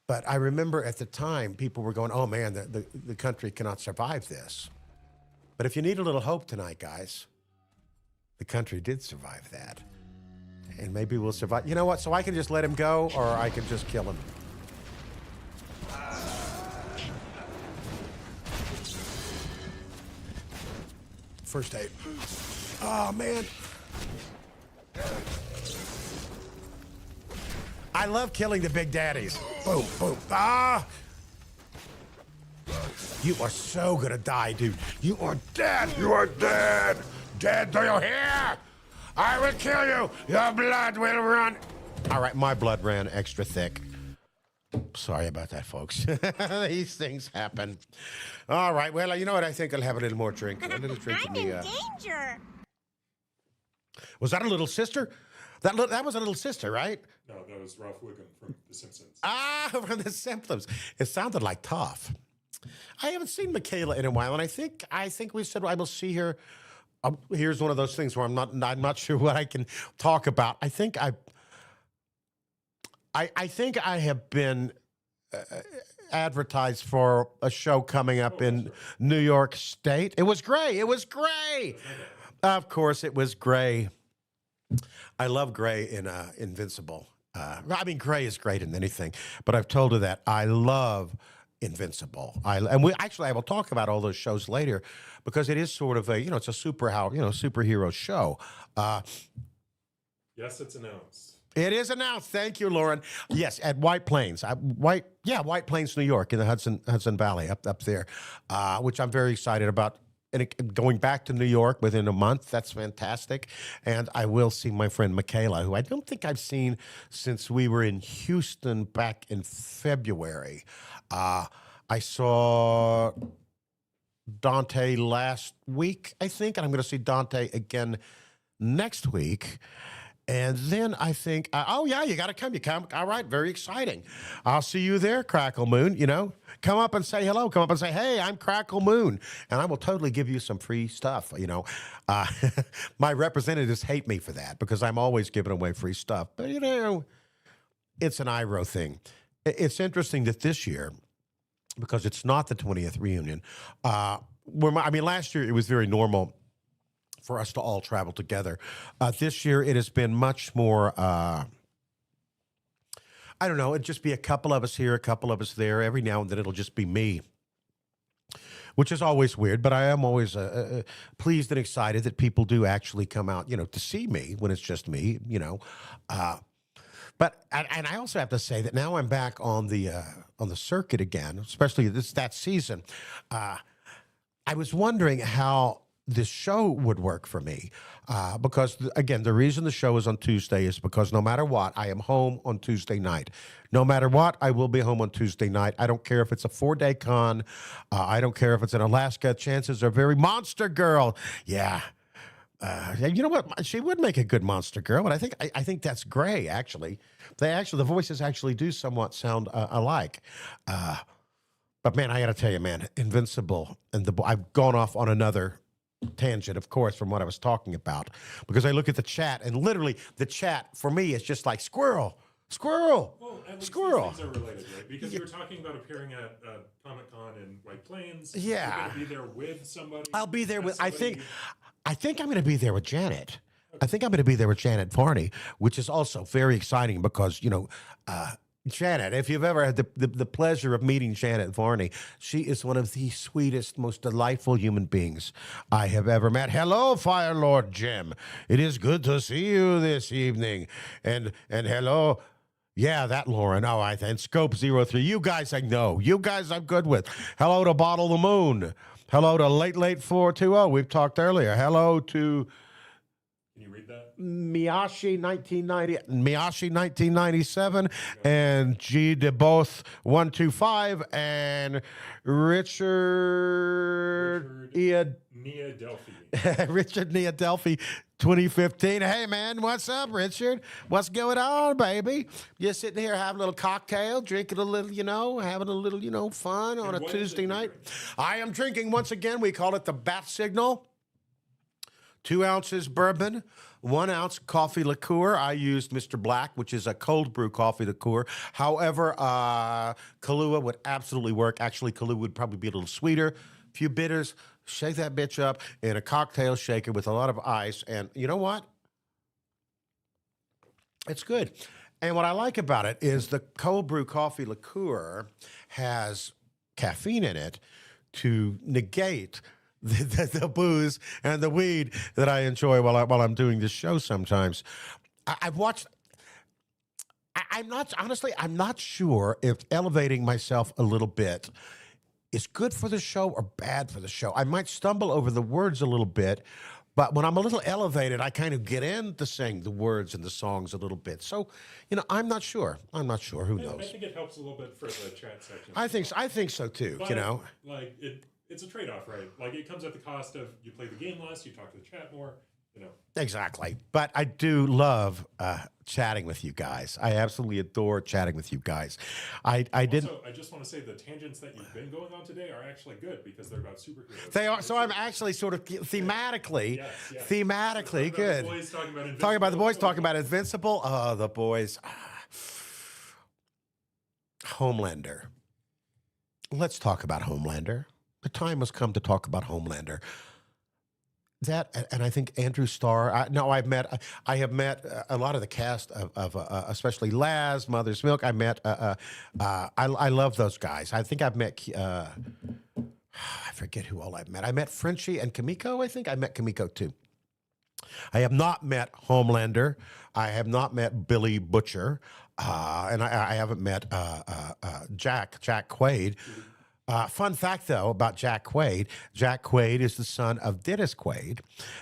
But I remember at the time, people were going, oh man, the country cannot survive this. But if you need a little hope tonight, guys, the country did survive that. And maybe we'll survive. You know what? So I can just let him go, or I can just kill him. First aid. Oh, man. I love killing the big daddies. Boom, boom. You are so gonna die, dude. You are dead. You are dead. Dead, do you hear? I will kill you. Your blood will run. All right, my blood ran extra thick. Sorry about that, folks. These things happen. All right, well, you know what? I think I'll have a little more drink. A little drink I'm in danger. Was that a little sister? That was a little sister, right? No, that was Ralph Wiggum from The Simpsons. From The Simpsons. It sounded like Toph. I haven't seen Michaela in a while, and I think we said I will see her. Here's one of those things where I'm not sure what I can talk about. I think I have been advertised for a show coming up in New York State. It was Gray. It was Gray. Of course, it was Gray. I love Gray in Invincible. Gray is great in anything, but I've told her that I love Invincible. I will talk about all those shows later because it is sort of it's a superhero show. Yes, it's announced. It is announced. Thank you, Lauren. Yes, at White Plains, White Plains, New York, in the Hudson Valley, up there, which I'm very excited about. And going back to New York within a month, that's fantastic. And I will see my friend Michaela, who I don't think I've seen since we were in Houston back in February. I saw Dante last week, I think, and I'm going to see Dante again next week. And then I think, you got to come. You come. All right, very exciting. I'll see you there, Crackle Moon. Come up and say hello. Come up and say, hey, I'm Crackle Moon. And I will totally give you some free stuff. My representatives hate me for that because I'm always giving away free stuff. But, it's an IRO thing. It's interesting that this year, because it's not the 20th reunion, last year it was very normal for us to all travel together. This year, it has been much more, it'd just be a couple of us here, a couple of us there. Every now and then, it'll just be me, which is always weird, but I am always pleased and excited that people do actually come out, to see me when it's just me, But I also have to say that now I'm back on the circuit again, especially that season. I was wondering how this show would work for me because, again, the reason the show is on Tuesday is because no matter what, I am home on Tuesday night. No matter what, I will be home on Tuesday night. I don't care if it's a 4-day con. I don't care if it's in Alaska. Chances are very Monster Girl. Yeah. You know what? She would make a good Monster Girl, but I think that's Gray. Actually, the voices actually do somewhat sound alike. But man, I got to tell you, man, Invincible and I've gone off on another tangent, of course, from what I was talking about because I look at the chat and literally the chat for me is just like squirrel. Well, at least squirrel. These things are related, right? Because you were talking about appearing at Comic-Con in White Plains. Yeah. You're going to be there with somebody. I'll be there with. I think I'm going to be there with Janet. I think I'm going to be there with Janet Varney, which is also very exciting because Janet, if you've ever had the pleasure of meeting Janet Varney, she is one of the sweetest, most delightful human beings I have ever met. Hello, Fire Lord Jim. It is good to see you this evening. And hello, Yeah, that Lauren. Oh, and Scope 03. You guys I know. You guys I'm good with. Hello to Bottle the Moon. Hello to Late 420. We've talked earlier. Hello to Can you read that? Miyashi 1997, and G de Both 125, and Richard Nia Delphi. Richard Nia Delphi 2015. Hey man, what's up, Richard? What's going on, baby? You're sitting here having a little cocktail, drinking a little, having a little, fun on a what is Tuesday it you're night. drinking? I am drinking once again. We call it the Bat Signal. 2 ounces bourbon, 1 ounce coffee liqueur. I used Mr. Black, which is a cold brew coffee liqueur. However, Kahlua would absolutely work. Actually, Kahlua would probably be a little sweeter. A few bitters. Shake that bitch up in a cocktail shaker with a lot of ice. And you know what? It's good. And what I like about it is the cold brew coffee liqueur has caffeine in it to negate the booze and the weed that I enjoy while I'm doing this show sometimes. I've watched. I'm not sure if elevating myself a little bit is good for the show or bad for the show. I might stumble over the words a little bit, but when I'm a little elevated, I kind of get into saying the words and the songs a little bit. So, I'm not sure. Who I knows? think it helps a little bit for the chat section. I think so too. But, like it's a trade-off, right? Like it comes at the cost of you play the game less, you talk to the chat more. Exactly. But I do love chatting with you guys. I absolutely adore chatting with you guys. I didn't. Also, I just want to say the tangents that you've been going on today are actually good because they're about superheroes. They are. So I'm actually sort of thematically, Yes. thematically good. The boys talking about Talking about the boys, Invincible. talking about Invincible. Oh, the boys. Homelander. Let's talk about Homelander. The time has come to talk about Homelander. That, and I think Andrew Starr. I have met a lot of the cast of especially Laz, Mother's Milk. I met. I love those guys. I think I've met. I forget who all I've met. I met Frenchie and Kamiko. I think I met Kamiko too. I have not met Homelander. I have not met Billy Butcher, and I haven't met Jack Quaid. Fun fact, though, about Jack Quaid. Jack Quaid is the son of Dennis Quaid.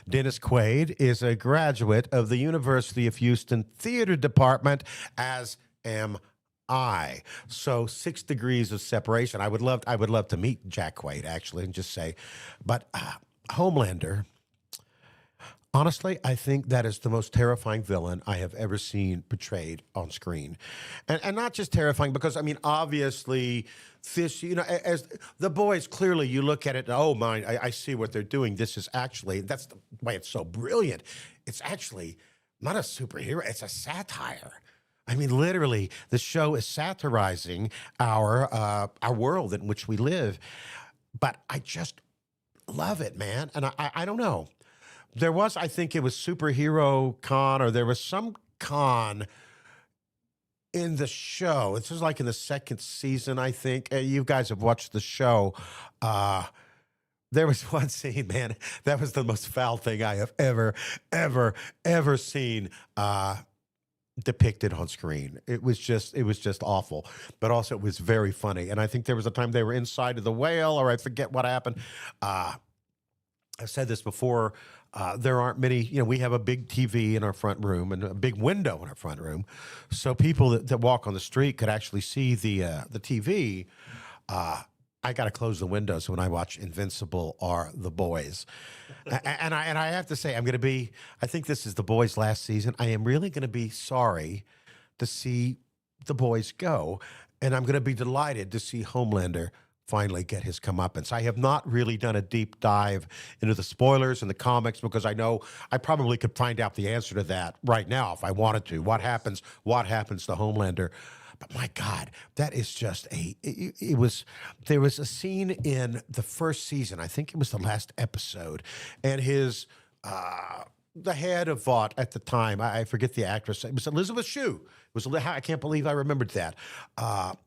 Dennis Quaid is a graduate of the University of Houston Theater Department, as am I. So 6 degrees of separation. I would love to meet Jack Quaid, actually, and just say, but Homelander. Honestly, I think that is the most terrifying villain I have ever seen portrayed on screen. And not just terrifying, because, obviously, this, as the boys, clearly you look at it, and, oh, my, I see what they're doing. This is actually, that's the way it's so brilliant. It's actually not a superhero, it's a satire. Literally, the show is satirizing our world in which we live. But I just love it, man. And I don't know. There was, I think it was Superhero Con, or there was some con in the show. This was like in the 2nd season, I think. You guys have watched the show. There was one scene, man, that was the most foul thing I have ever seen depicted on screen. It was just awful, but also it was very funny. And I think there was a time they were inside of the whale, or I forget what happened. I've said this before. There aren't many, we have a big TV in our front room and a big window in our front room. So people that walk on the street could actually see the TV. I got to close the windows when I watch Invincible or The Boys. And I have to say, I think this is The Boys' last season. I am really going to be sorry to see The Boys go. And I'm going to be delighted to see Homelander finally get his comeuppance. I have not really done a deep dive into the spoilers and the comics, because I know I probably could find out the answer to that right now if I wanted to. What happens to Homelander? But my God, that is just there was a scene in the 1st season, I think it was the last episode, and the head of Vought at the time, I forget the actress, it was Elizabeth Shue. I can't believe I remembered that.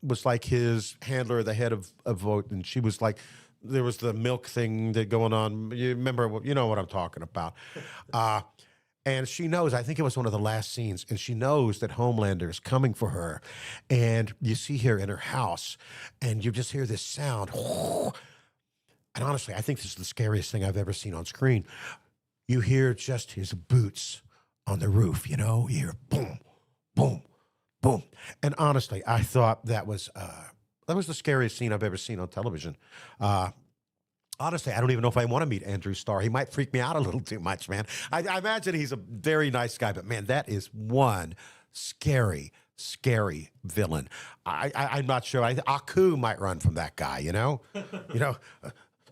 Was like his handler, the head of Vought, and she was like, there was the milk thing that going on. You remember, you know what I'm talking about. And she knows, I think it was one of the last scenes, and she knows that Homelander is coming for her. And you see her in her house, and you just hear this sound. And honestly, I think this is the scariest thing I've ever seen on screen. You hear just his boots on the roof, you know? You hear boom, boom, boom. And honestly, I thought that was the scariest scene I've ever seen on television. Honestly, I don't even know if I want to meet Andrew Starr. He might freak me out a little too much, man. I imagine he's a very nice guy, but man, that is one scary, scary villain. I'm not sure. Aku might run from that guy, you know?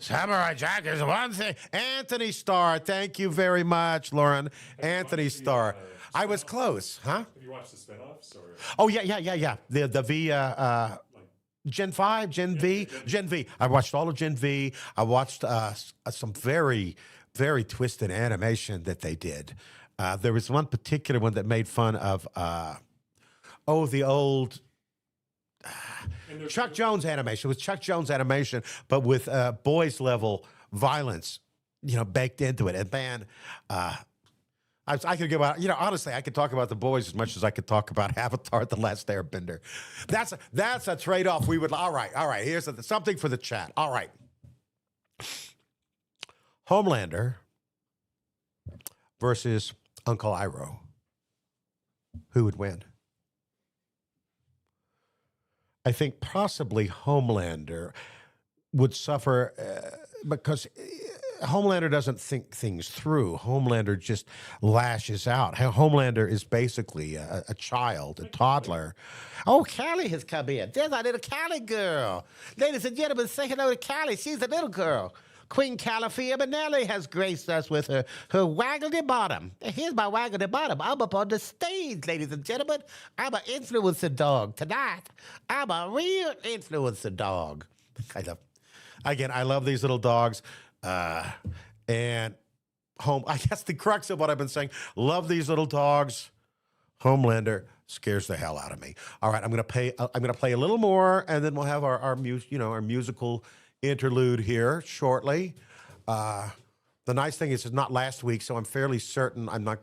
Samurai Jack is one thing. Anthony Starr, thank you very much, Lauren. Anthony Starr. I was close, huh? Have you watched the spinoffs? Or? Oh, yeah. The V, Gen 5, Gen V, Gen V. I watched all of Gen V. I watched some very, very twisted animation that they did. There was one particular one that made fun of, the old Chuck Jones animation. It was Chuck Jones animation, but with boys level violence, baked into it. And man, I could go out, honestly, I could talk about the boys as much as I could talk about Avatar: The Last Airbender. That's a trade-off we would, all right, here's something for the chat. All right. Homelander versus Uncle Iroh. Who would win? I think possibly Homelander would suffer because Homelander doesn't think things through. Homelander just lashes out. Homelander is basically a child, a toddler. Oh, Callie has come in. There's our little Callie girl. Ladies and gentlemen, say hello to Callie. She's a little girl. Queen Calafia Manelli has graced us with her waggledy bottom. Here's my waggledy bottom. I'm up on the stage, ladies and gentlemen. I'm an influencer dog tonight. I'm a real influencer dog. I love these little dogs. I guess the crux of what I've been saying, love these little dogs. Homelander scares the hell out of me. All right, I'm gonna play a little more, and then we'll have our musical interlude here shortly. The nice thing is it's not last week, so I'm fairly certain I'm not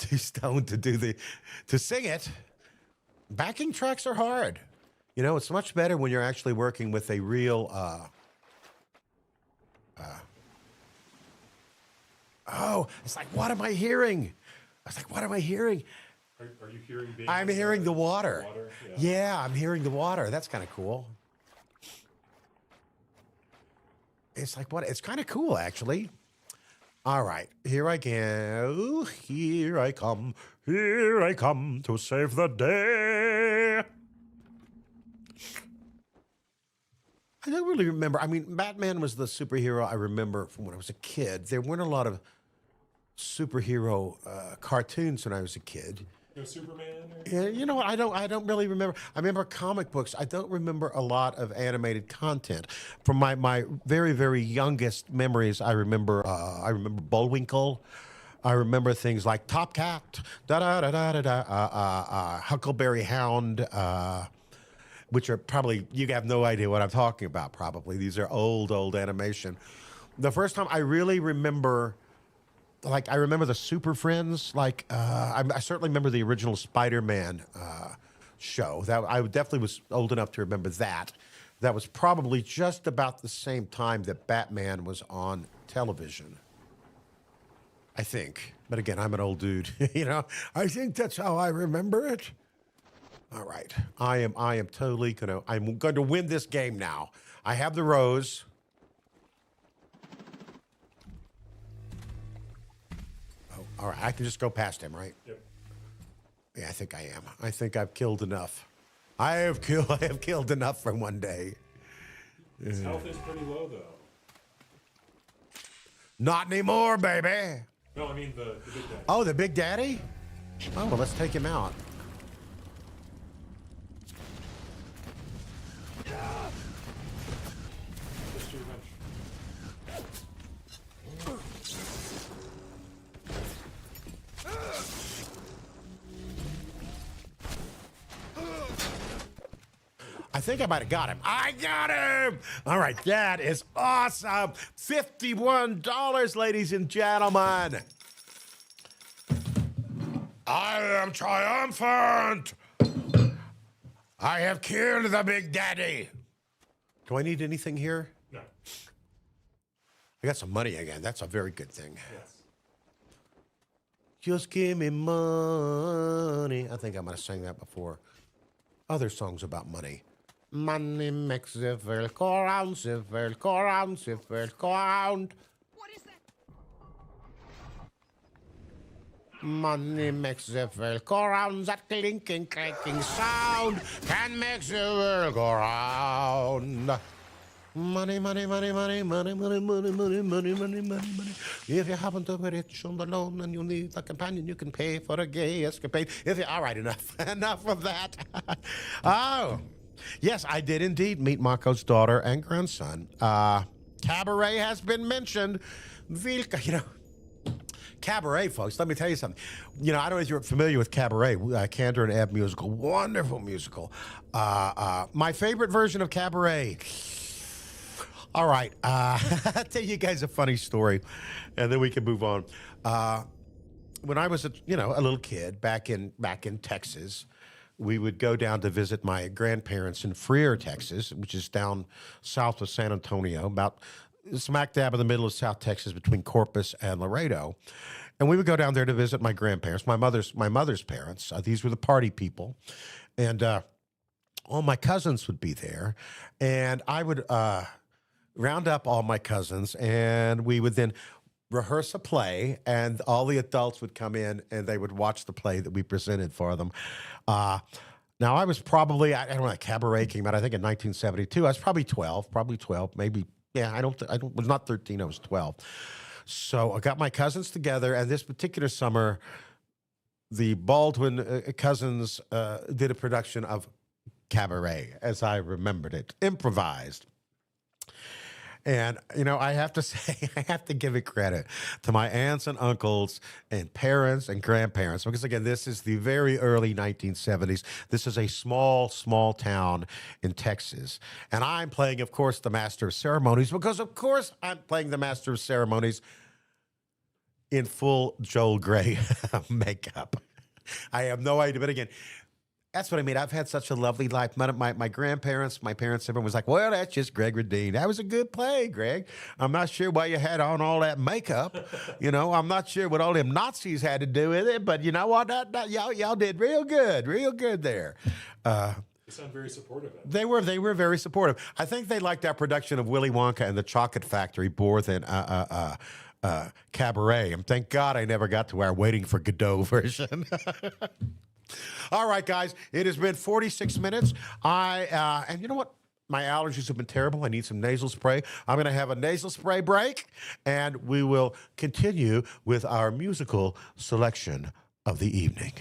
too stoned to sing it. Backing tracks are hard. It's much better when you're actually working with a real it's like, what am I hearing? I was like, what am I hearing? Are you hearing? I'm hearing the water. Yeah, I'm hearing the water. That's kind of cool. It's like what? It's kind of cool, actually. All right, here I go. Here I come. Here I come to save the day. I don't really remember. I mean, Batman was the superhero I remember from when I was a kid. There weren't a lot of superhero cartoons when I was a kid. Superman? Yeah, what? I don't really remember. I remember comic books. I don't remember a lot of animated content. From my very, very youngest memories, I remember Bullwinkle. I remember things like Top Cat, Huckleberry Hound, which are probably, you have no idea what I'm talking about, probably. These are old animation. The first time I really remember, I remember the Super Friends. I certainly remember the original Spider-Man show. That I definitely was old enough to remember that. That was probably just about the same time that Batman was on television. I think. But again, I'm an old dude. I think that's how I remember it. All right. I am totally I'm going to win this game now. I have the rose. Oh, all right. I can just go past him, right? Yep. Yeah, I think I am. I think I've killed enough. I have killed enough for one day. His health is pretty low, though. Not anymore, baby. No, I mean the Big Daddy. Oh, the Big Daddy? Oh, well, let's take him out. Just too much. I think I might have got him. I got him! All right, that is awesome. $51, ladies and gentlemen. I am triumphant. I have killed the Big Daddy. Do I need anything here? No. I got some money again. That's a very good thing. Yes. Just give me money. I think I might have sang that before. Other songs about money. Money makes the world go round, the world go round, the world go round. What is that? Money makes the world go round, that clinking, clanking sound can make the world go round. Money, money, money, money, money, money, money, money, money, money, money, money. If you happen to be rich and alone and you need a companion, you can pay for a gay escapade. All right, enough. Enough of that. Oh, yes, I did indeed meet Mako's daughter and grandson. Cabaret has been mentioned. Vilka, Cabaret, folks, let me tell you something. I don't know if you're familiar with Cabaret, Cantor and Ebb musical, wonderful musical. My favorite version of Cabaret. All right, I'll tell you guys a funny story, and then we can move on. When I was a little kid back in Texas, we would go down to visit my grandparents in Freer, Texas, which is down south of San Antonio, about smack dab in the middle of South Texas between Corpus and Laredo. And we would go down there to visit my grandparents, my mother's parents. These were the party people, and all my cousins would be there, and I would round up all my cousins, and we would then rehearse a play, and all the adults would come in and they would watch the play that we presented for them. Now, I was probably, I don't know, Cabaret came out, I think in 1972. I was probably 12, maybe. Yeah, I was not 13, I was 12. So I got my cousins together, and this particular summer, the Baldwin cousins did a production of Cabaret, as I remembered it, improvised. And, I have to say, I have to give it credit to my aunts and uncles and parents and grandparents, because, again, this is the very early 1970s. This is a small, small town in Texas. And I'm playing, of course, the Master of Ceremonies, because, of course, I'm playing the Master of Ceremonies in full Joel Grey makeup. I have no idea. But, again, that's what I mean. I've had such a lovely life. My grandparents, my parents, everyone was like, well, that's just Greg Radine. That was a good play, Greg. I'm not sure why you had on all that makeup. I'm not sure what all them Nazis had to do with it, but you know what? Y'all did real good there. You sound very supportive of it. They were very supportive. I think they liked our production of Willy Wonka and the Chocolate Factory more than Cabaret. And thank God I never got to our Waiting for Godot version. All right, guys, it has been 46 minutes. And you know what? My allergies have been terrible. I need some nasal spray. I'm going to have a nasal spray break, and we will continue with our musical selection of the evening.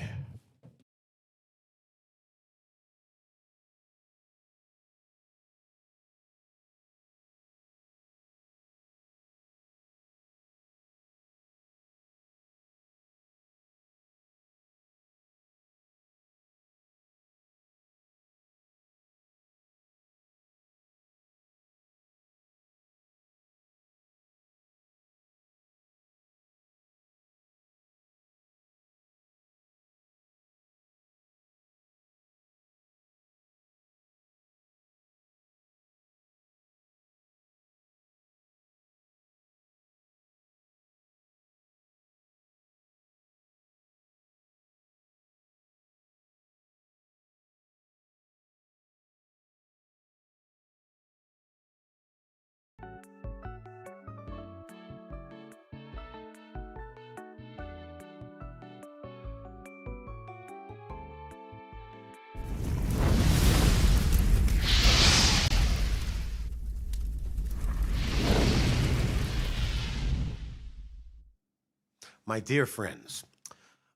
My dear friends,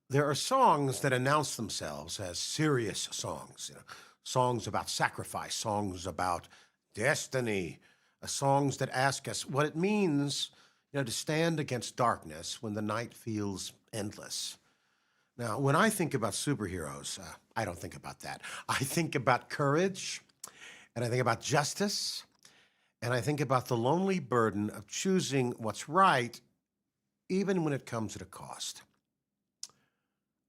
there are songs that announce themselves as serious songs, songs about sacrifice, songs about destiny, songs that ask us what it means, to stand against darkness when the night feels endless. Now, when I think about superheroes, I don't think about that. I think about courage, and I think about justice, and I think about the lonely burden of choosing what's right, even when it comes at a cost.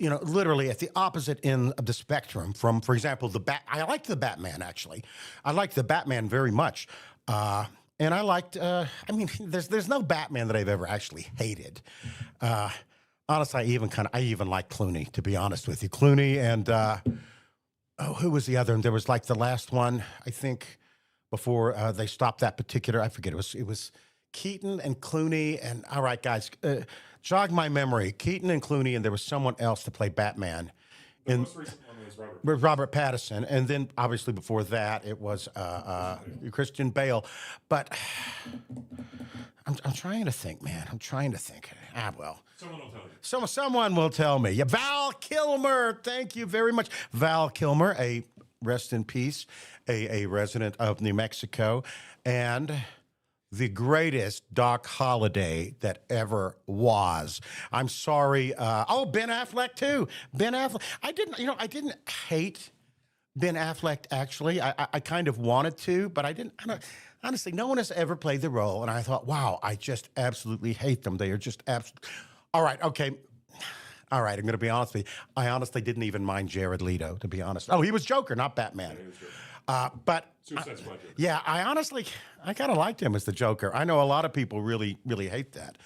literally at the opposite end of the spectrum from, for example, I liked the Batman, actually. I liked the Batman very much. And I liked, there's no Batman that I've ever actually hated. Honestly, I even like Clooney, to be honest with you. Clooney and, who was the other? And there was like the last one, I think, before they stopped that particular, I forget, it was Keaton and Clooney, and all right, guys, jog my memory. Keaton and Clooney, and there was someone else to play Batman. The most recent one was Robert. Robert Pattinson, and then obviously before that it was Christian Bale. But I'm trying to think, man. I'm trying to think. Well, Someone will tell you. Someone will tell me. Yeah, Val Kilmer. Thank you very much, Val Kilmer. A rest in peace, a resident of New Mexico, and the greatest Doc Holliday that ever was. I'm sorry. Ben Affleck too. Ben Affleck. I didn't hate Ben Affleck, actually. I kind of wanted to, but I didn't. Honestly, no one has ever played the role, and I thought, wow, I just absolutely hate them. They are just absolutely. All right, okay. All right, I'm going to be honest with you. I honestly didn't even mind Jared Leto, to be honest. Oh, he was Joker, not Batman. But Suicide Squad Joker. yeah, I kind of liked him as the Joker. I know a lot of people really, really hate that.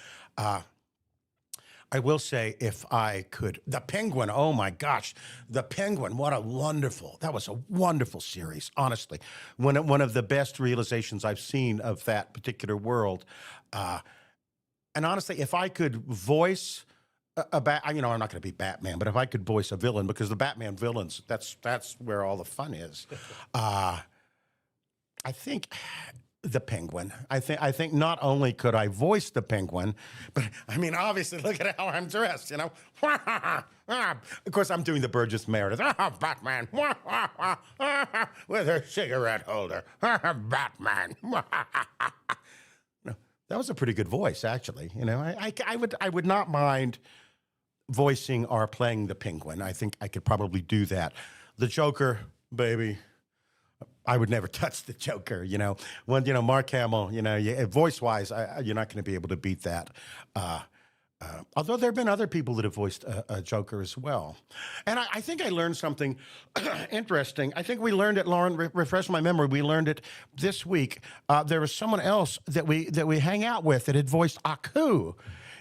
I will say, if I could, the Penguin. Oh my gosh, the Penguin! That was a wonderful series. Honestly, one of the best realizations I've seen of that particular world. And honestly, if I could voice I'm not going to be Batman, but if I could voice a villain, because the Batman villains, that's where all the fun is. I think the Penguin. I think not only could I voice the Penguin, but obviously, look at how I'm dressed. Of course, I'm doing the Burgess Meredith. Batman with a cigarette holder. Batman. No, that was a pretty good voice, actually. I would not mind voicing or playing the Penguin. I think I could probably do that. The Joker, baby, I would never touch the Joker. When Mark Hamill, voice-wise, you're not going to be able to beat that. Although there have been other people that have voiced a Joker as well. And I think I learned something interesting. I think we learned it, Lauren, refresh my memory, we learned it this week. There was someone else that we hang out with that had voiced Aku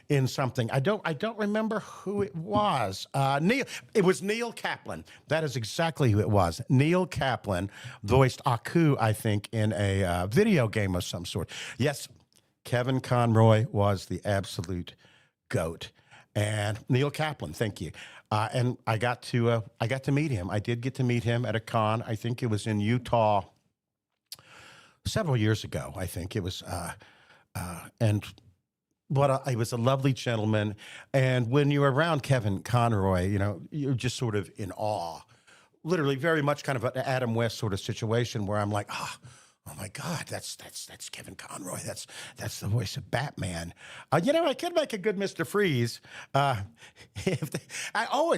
in something. I don't remember who it was. It was Neil Kaplan. That is exactly who it was. Neil Kaplan voiced Aku, I think, in a video game of some sort. Yes, Kevin Conroy was the absolute GOAT. And Neil Kaplan, thank you. And I got to meet him. I did get to meet him at a con. I think it was in Utah several years ago. I think it was, he was a lovely gentleman. And when you're around Kevin Conroy, you're just sort of in awe. Literally, very much kind of an Adam West sort of situation where I'm like, oh my God, that's Kevin Conroy. That's the voice of Batman. I could make a good Mr. Freeze. And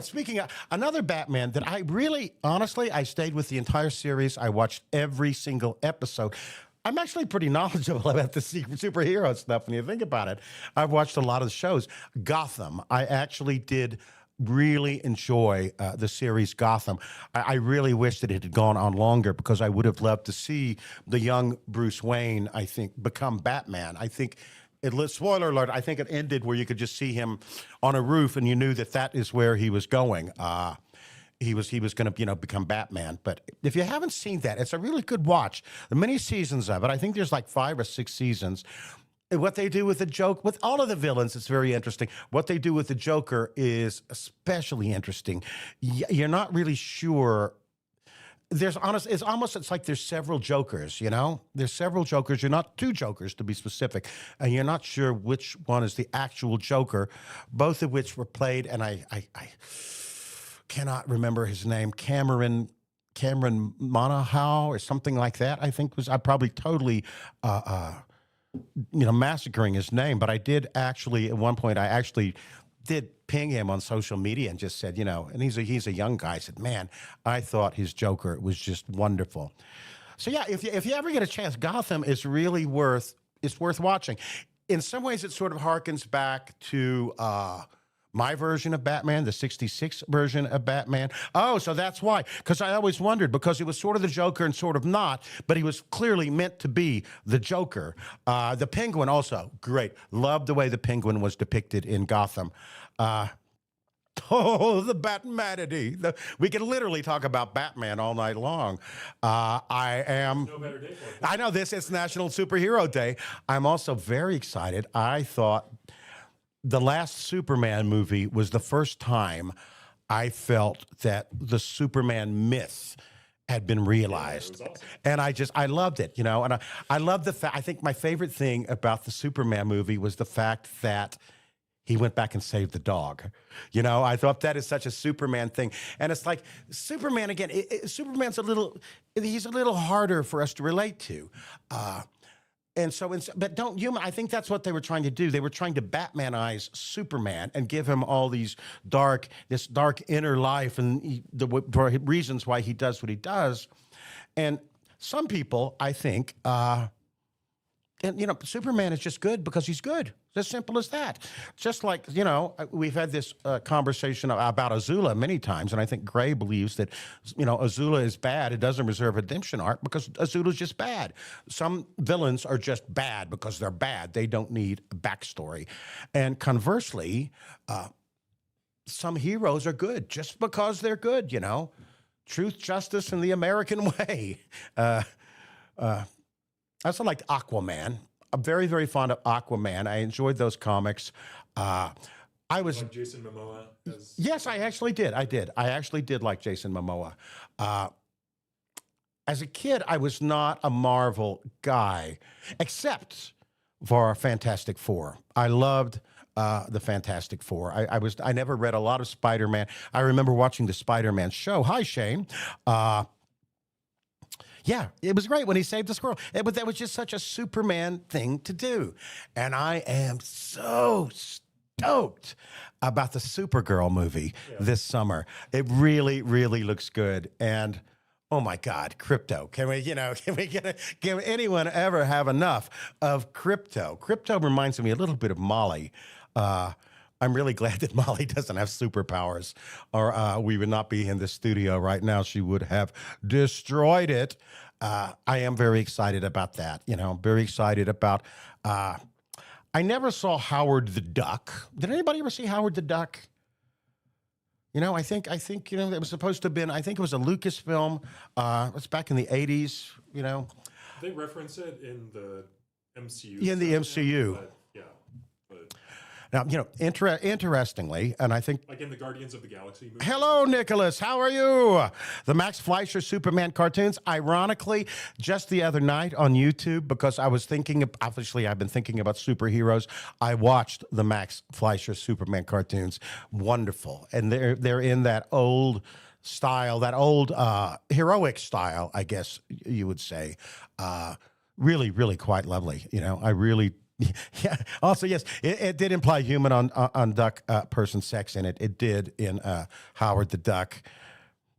speaking of another Batman that I really, honestly, I stayed with the entire series. I watched every single episode. I'm actually pretty knowledgeable about the superhero stuff when you think about it. I've watched a lot of the shows. Gotham, I actually did really enjoy the series Gotham. I really wish that it had gone on longer, because I would have loved to see the young Bruce Wayne, I think, become Batman. I think, spoiler alert, I think it ended where you could just see him on a roof and you knew that is where he was going. He was going to become Batman. But if you haven't seen that, it's a really good watch. The many seasons of it, I think there's like 5 or 6 seasons. What they do with the Joker, with all of the villains, it's very interesting. What they do with the Joker is especially interesting. You're not really sure. It's like there's several Jokers, There's several Jokers. You're not 2 Jokers, to be specific. And you're not sure which one is the actual Joker, both of which were played, and I cannot remember his name, Cameron Monaghan or something like that, I think I probably totally massacring his name, but I did actually, at one point, I actually did ping him on social media and just said, and he's a young guy. I said, man, I thought his Joker was just wonderful. So yeah, if you ever get a chance, Gotham is really worth watching. In some ways, it sort of harkens back to My version of Batman, the 66 version of Batman. Oh, so that's why. Because I always wondered, because he was sort of the Joker and sort of not, but he was clearly meant to be the Joker. The Penguin also, great. Loved the way the Penguin was depicted in Gotham. Oh, the Batmanity. We can literally talk about Batman all night long. I am. No better day for it. I know this is National Superhero Day. I'm also very excited. I thought the last Superman movie was the first time I felt that the Superman myth had been realized. Yeah, it was awesome. And I loved it, and I love the fact, I think my favorite thing about the Superman movie was the fact that he went back and saved the dog. I thought that is such a Superman thing. And it's like Superman, again, Superman's he's a little harder for us to relate to. And so, but I think that's what they were trying to do. They were trying to Batmanize Superman and give him all this dark inner life and for reasons why he does what he does. And some people, I think, Superman is just good because he's good. It's as simple as that. Just like, we've had this conversation about Azula many times, and I think Gray believes that, Azula is bad. It doesn't deserve redemption arc because Azula's just bad. Some villains are just bad because they're bad. They don't need a backstory. And conversely, some heroes are good just because they're good, Truth, justice, and the American way. I also liked Aquaman. I'm very, very fond of Aquaman. I enjoyed those comics. I was Like Jason Momoa. Yes, I actually did. I actually did like Jason Momoa. As a kid, I was not a Marvel guy, except for Fantastic Four. I loved the Fantastic Four. I never read a lot of Spider-Man. I remember watching the Spider-Man show. Hi, Shane. Yeah, it was great when he saved the squirrel. But that was just such a Superman thing to do. And I am so stoked about the Supergirl movie this summer. It really, really looks good. And oh my God, crypto. Can anyone ever have enough of crypto? Crypto reminds me a little bit of Molly. I'm really glad that Molly doesn't have superpowers, or we would not be in the studio right now. She would have destroyed it. I am very excited about that. Very excited about. I never saw Howard the Duck. Did anybody ever see Howard the Duck? I think it was supposed to have been. I think it was a Lucasfilm. It was back in the '80s. They reference it in the MCU. In the MCU. But, yeah. But Now, interestingly, and I think. like in the Guardians of the Galaxy movie. Hello, Nicholas. How are you? The Max Fleischer Superman cartoons. Ironically, just the other night on YouTube, because I was thinking, obviously, I've been thinking about superheroes. I watched the Max Fleischer Superman cartoons. Wonderful, and they're in that old style, that old heroic style, I guess you would say. Really, really quite lovely. I really. Yeah. Also, yes, it did imply human on duck person sex in it. It did in Howard the Duck.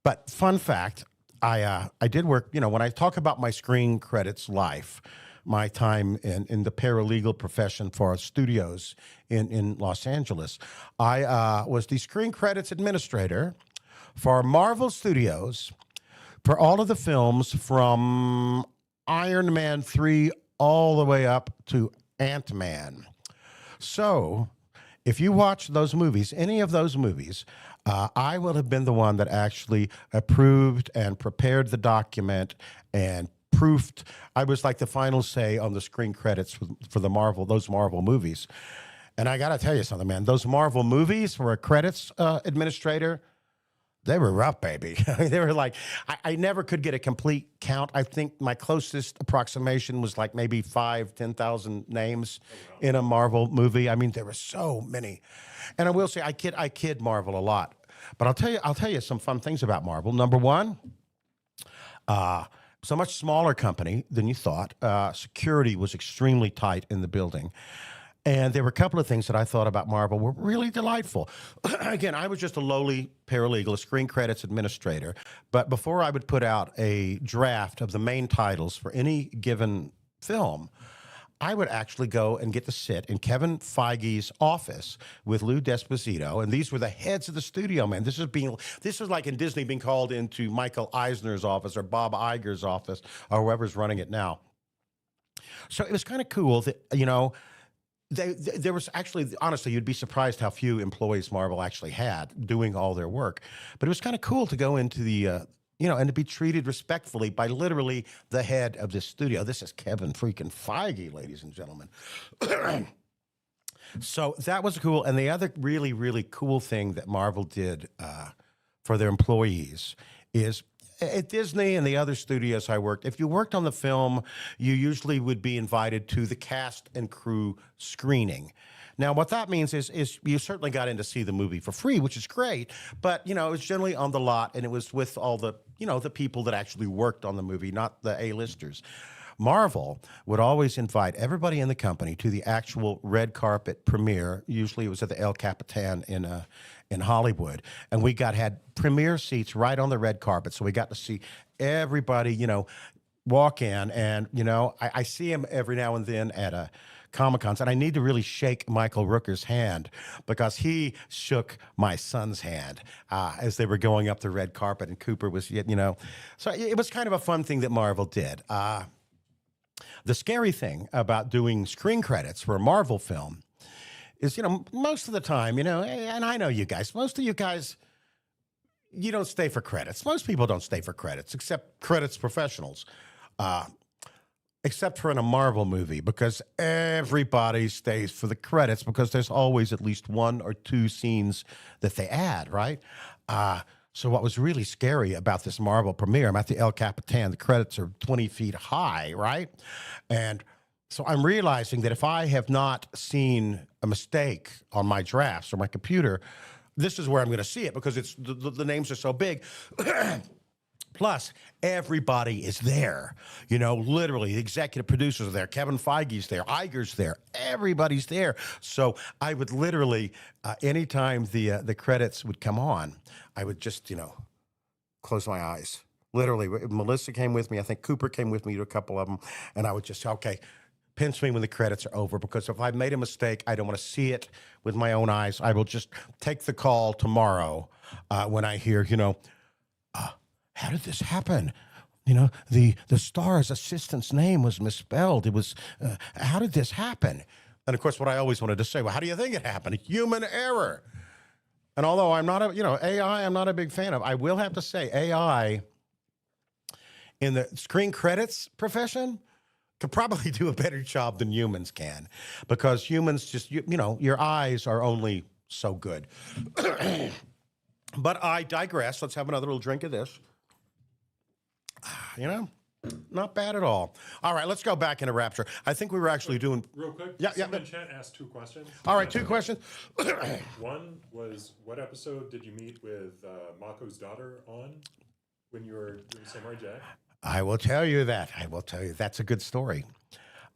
But fun fact, I did work. When I talk about my screen credits life, my time in the paralegal profession for studios in Los Angeles, I was the screen credits administrator for Marvel Studios for all of the films from Iron Man 3 all the way up to Ant-Man. So, if you watch those movies, any of those movies, I will have been the one that actually approved and prepared the document and proofed. I was like the final say on the screen credits for those Marvel movies. And I got to tell you something, man. Those Marvel movies for a credits administrator, they were rough, baby. They were like, I never could get a complete count. I think my closest approximation was like maybe 10,000 names in a Marvel movie. I mean, there were so many. And I will say, I kid Marvel a lot. But I'll tell you some fun things about Marvel. Number one, it's a much smaller company than you thought. Security was extremely tight in the building. And there were a couple of things that I thought about Marvel were really delightful. Again, I was just a lowly paralegal, a screen credits administrator. But before I would put out a draft of the main titles for any given film, I would actually go and get to sit in Kevin Feige's office with Lou Desposito, and these were the heads of the studio, man. This was like in Disney being called into Michael Eisner's office or Bob Iger's office or whoever's running it now. So it was kind of cool that, there was actually, honestly, you'd be surprised how few employees Marvel actually had doing all their work. But it was kind of cool to go into the, and to be treated respectfully by literally the head of this studio. This is Kevin freaking Feige, ladies and gentlemen. So that was cool. And the other really, really cool thing that Marvel did for their employees is at Disney and the other studios I worked, if you worked on the film, you usually would be invited to the cast and crew screening. Now, what that means is you certainly got in to see the movie for free, which is great, but, it was generally on the lot, and it was with all the, the people that actually worked on the movie, not the A-listers. Marvel would always invite everybody in the company to the actual red carpet premiere. Usually it was at the El Capitan in Hollywood. And we had premiere seats right on the red carpet. So we got to see everybody, walk in. And, I see him every now and then at Comic-Cons, and I need to really shake Michael Rooker's hand because he shook my son's hand as they were going up the red carpet, and Cooper was, So it was kind of a fun thing that Marvel did. The scary thing about doing screen credits for a Marvel film is, most of the time, and I know you guys, most of you guys, you don't stay for credits. Most people don't stay for credits, except credits professionals, except for in a Marvel movie, because everybody stays for the credits because there's always at least one or two scenes that they add, right? So what was really scary about this Marvel premiere, I'm at the El Capitan, the credits are 20 feet high, right? And so I'm realizing that if I have not seen a mistake on my drafts or my computer, this is where I'm going to see it because it's the names are so big. Plus, everybody is there. Literally, the executive producers are there. Kevin Feige's there. Iger's there. Everybody's there. So I would literally, anytime the credits would come on, I would just, close my eyes. Literally, Melissa came with me. I think Cooper came with me to a couple of them. And I would just say, okay, pinch me when the credits are over, because if I've made a mistake, I don't want to see it with my own eyes. I will just take the call tomorrow when I hear, how did this happen? The star's assistant's name was misspelled. It was, how did this happen? And of course, what I always wanted to say, well, how do you think it happened? Human error. And although I'm not AI, I'm not a big fan of, I will have to say AI in the screen credits profession could probably do a better job than humans can, because humans just, your eyes are only so good. But I digress. Let's have another little drink of this. Not bad at all. All right, let's go back into Rapture. I think we were actually doing... Real quick, someone in chat asked 2 questions. All right, 2 questions. One was, what episode did you meet with Mako's daughter on when you were doing Samurai Jack? I will tell you that. That's a good story.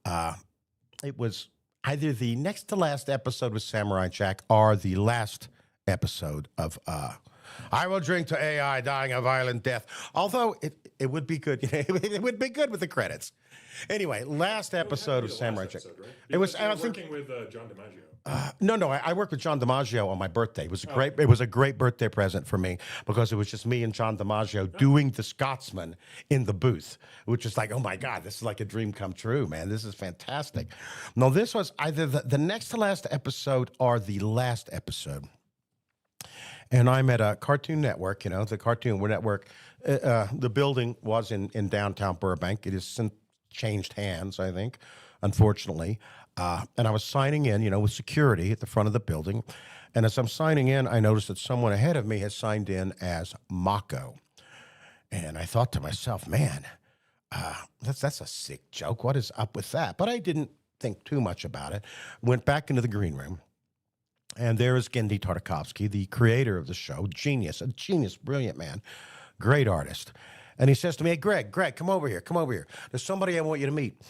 It was either the next to last episode with Samurai Jack or the last episode of I Will Drink to AI Dying a Violent Death. Although it would be good. It would be good with the credits. Anyway, last episode of Samurai Jack. Right? It was. I was working with John DiMaggio. No. I worked with John DiMaggio on my birthday. It was a great birthday present for me because it was just me and John DiMaggio doing The Scotsman in the booth, which is like, oh my God, this is like a dream come true, man. This is fantastic. No, this was either the next to last episode or the last episode. And I'm at a Cartoon Network, the Cartoon Network. The building was in downtown Burbank. It has since changed hands, I think, unfortunately. And I was signing in, with security at the front of the building. And as I'm signing in, I noticed that someone ahead of me has signed in as Mako. And I thought to myself, man, that's a sick joke. What is up with that? But I didn't think too much about it. Went back into the green room. And there is Genndy Tartakovsky, the creator of the show, a genius, brilliant man, great artist. And he says to me, hey, Greg, come over here. There's somebody I want you to meet.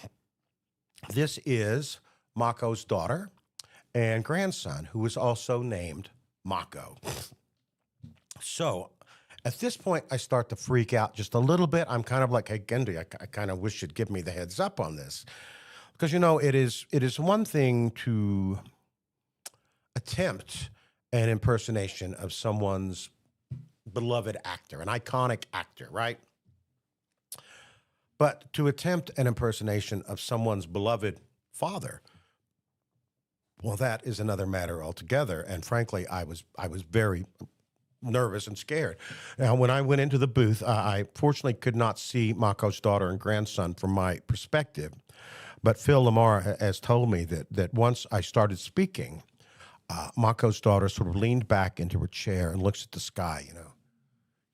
This is Mako's daughter and grandson, who is also named Mako. So at this point, I start to freak out just a little bit. I'm kind of like, hey, Genndy, I kind of wish you'd give me the heads up on this. Because it is one thing to attempt an impersonation of someone's beloved actor, an iconic actor, right? But to attempt an impersonation of someone's beloved father, well, that is another matter altogether. And frankly, I was very nervous and scared. Now, when I went into the booth, I fortunately could not see Mako's daughter and grandson from my perspective. But Phil Lamar has told me that once I started speaking, Mako's daughter sort of leaned back into her chair and looks at the sky,